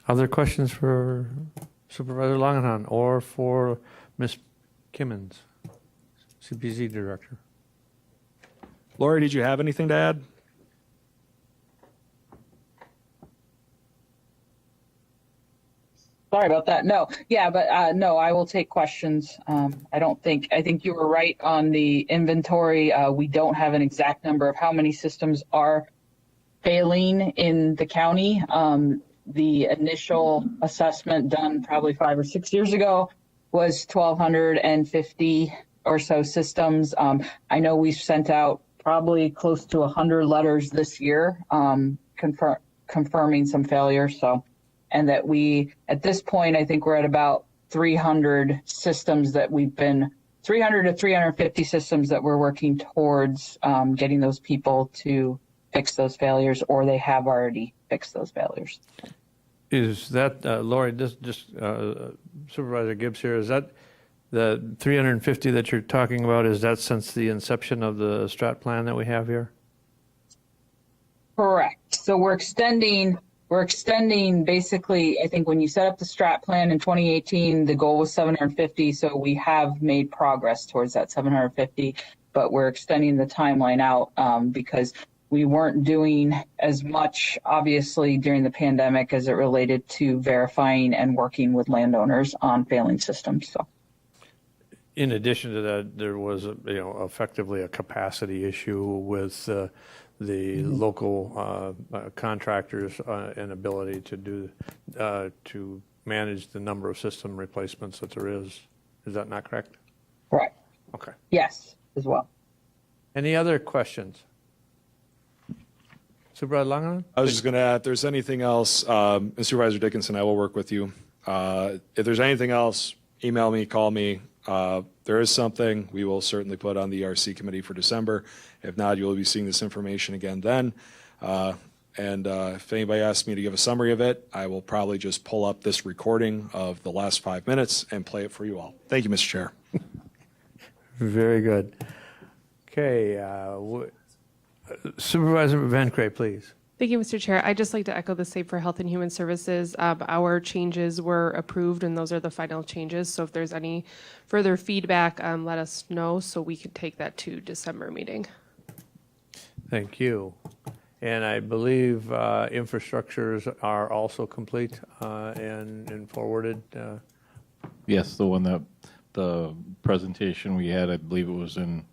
Other questions for Supervisor Langenhan or for Ms. Kimmins, CPC Director? Lori, did you have anything to add? Sorry about that. No, yeah, but no, I will take questions. I think you were right on the inventory. We don't have an exact number of how many systems are failing in the county. The initial assessment done probably 5 or 6 years ago was 1,250 or so systems. I know we've sent out probably close to 100 letters this year confirming some failures. So, and that we, at this point, I think we're at about 300 systems that 300 to 350 systems that we're working towards getting those people to fix those failures, or they have already fixed those failures. Is that, Lori, just Supervisor Gibbs here, is that the 350 that you're talking about, is that since the inception of the strat plan that we have here? Correct. So we're extending basically, I think when you set up the strat plan in 2018, the goal was 750. So we have made progress towards that 750, but we're extending the timeline out because we weren't doing as much, obviously, during the pandemic as it related to verifying and working with landowners on failing systems. So, in addition to that, there was, effectively a capacity issue with the local contractors' inability to do to manage the number of system replacements that there is. Is that not correct? Correct. Okay. Yes, as well. Any other questions? Supervisor Langen? I was just going to add, if there's anything else, and Supervisor Dickinson, I will work with you. If there's anything else, email me, call me. There is something we will certainly put on the ERC committee for December. If not, you will be seeing this information again then. And if anybody asks me to give a summary of it, I will probably just pull up this recording of the last 5 minutes and play it for you all. Thank you, Mr. Chair. Very good. Okay. Supervisor Van Cray, please. Thank you, Mr. Chair. I'd just like to echo the same for Health and Human Services. Our changes were approved, and those are the final changes. So if there's any further feedback, let us know so we can take that to December meeting. Thank you. And I believe infrastructures are also complete and forwarded. Yes, the one that, the presentation we had, I believe it was in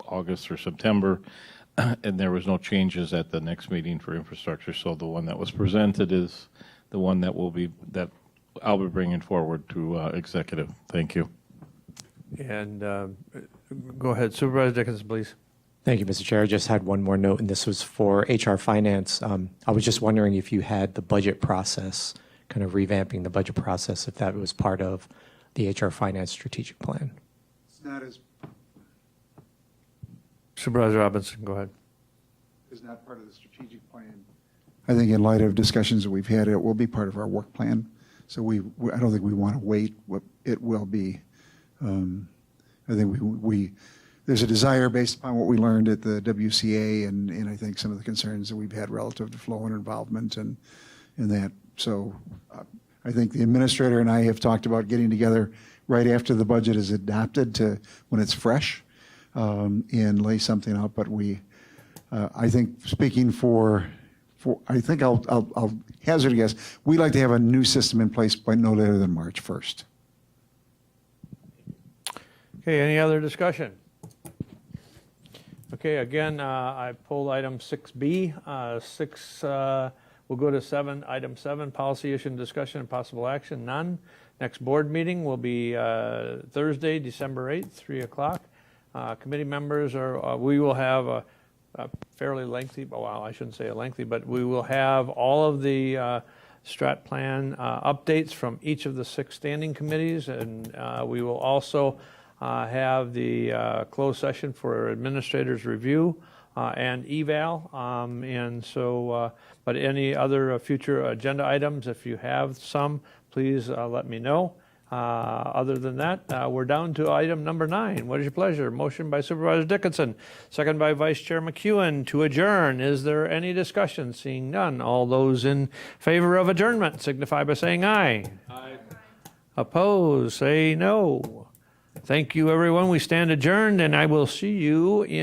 August or September, and there was no changes at the next meeting for infrastructure. So the one that was presented is the one that I'll be bringing forward to executive. Thank you. And go ahead, Supervisor Dickinson, please. Thank you, Mr. Chair. I just had one more note, and this was for HR Finance. I was just wondering if you had the budget process, kind of revamping the budget process, if that was part of the HR Finance strategic plan. It's not as Supervisor Robinson, go ahead. is not part of the strategic plan. I think in light of discussions that we've had, it will be part of our work plan. So I don't think we want to wait. What it will be. I think there's a desire based upon what we learned at the WCA and I think some of the concerns that we've had relative to flow and involvement and that. So I think the administrator and I have talked about getting together right after the budget is adopted to when it's fresh. And lay something out, but I think speaking I think I'll hazard a guess. We'd like to have a new system in place by no later than March 1st. Okay, any other discussion? Okay, again, I pulled item 6B. We'll go to 7. Item 7, policy issue and discussion and possible action, none. Next board meeting will be Thursday, December 8th, 3 o'clock. Committee members we will have a fairly lengthy, well, I shouldn't say a lengthy, but we will have all of the strat plan updates from each of the 6 standing committees, and we will also have the closed session for administrators review and eval. And so, but any other future agenda items, if you have some, please let me know. Other than that, we're down to item number 9. What is your pleasure? Motion by Supervisor Dickinson, second by Vice Chair McEwen to adjourn. Is there any discussion? Seeing none. All those in favor of adjournment signify by saying aye. Aye. Opposed, say no. Thank you, everyone. We stand adjourned, and I will see you in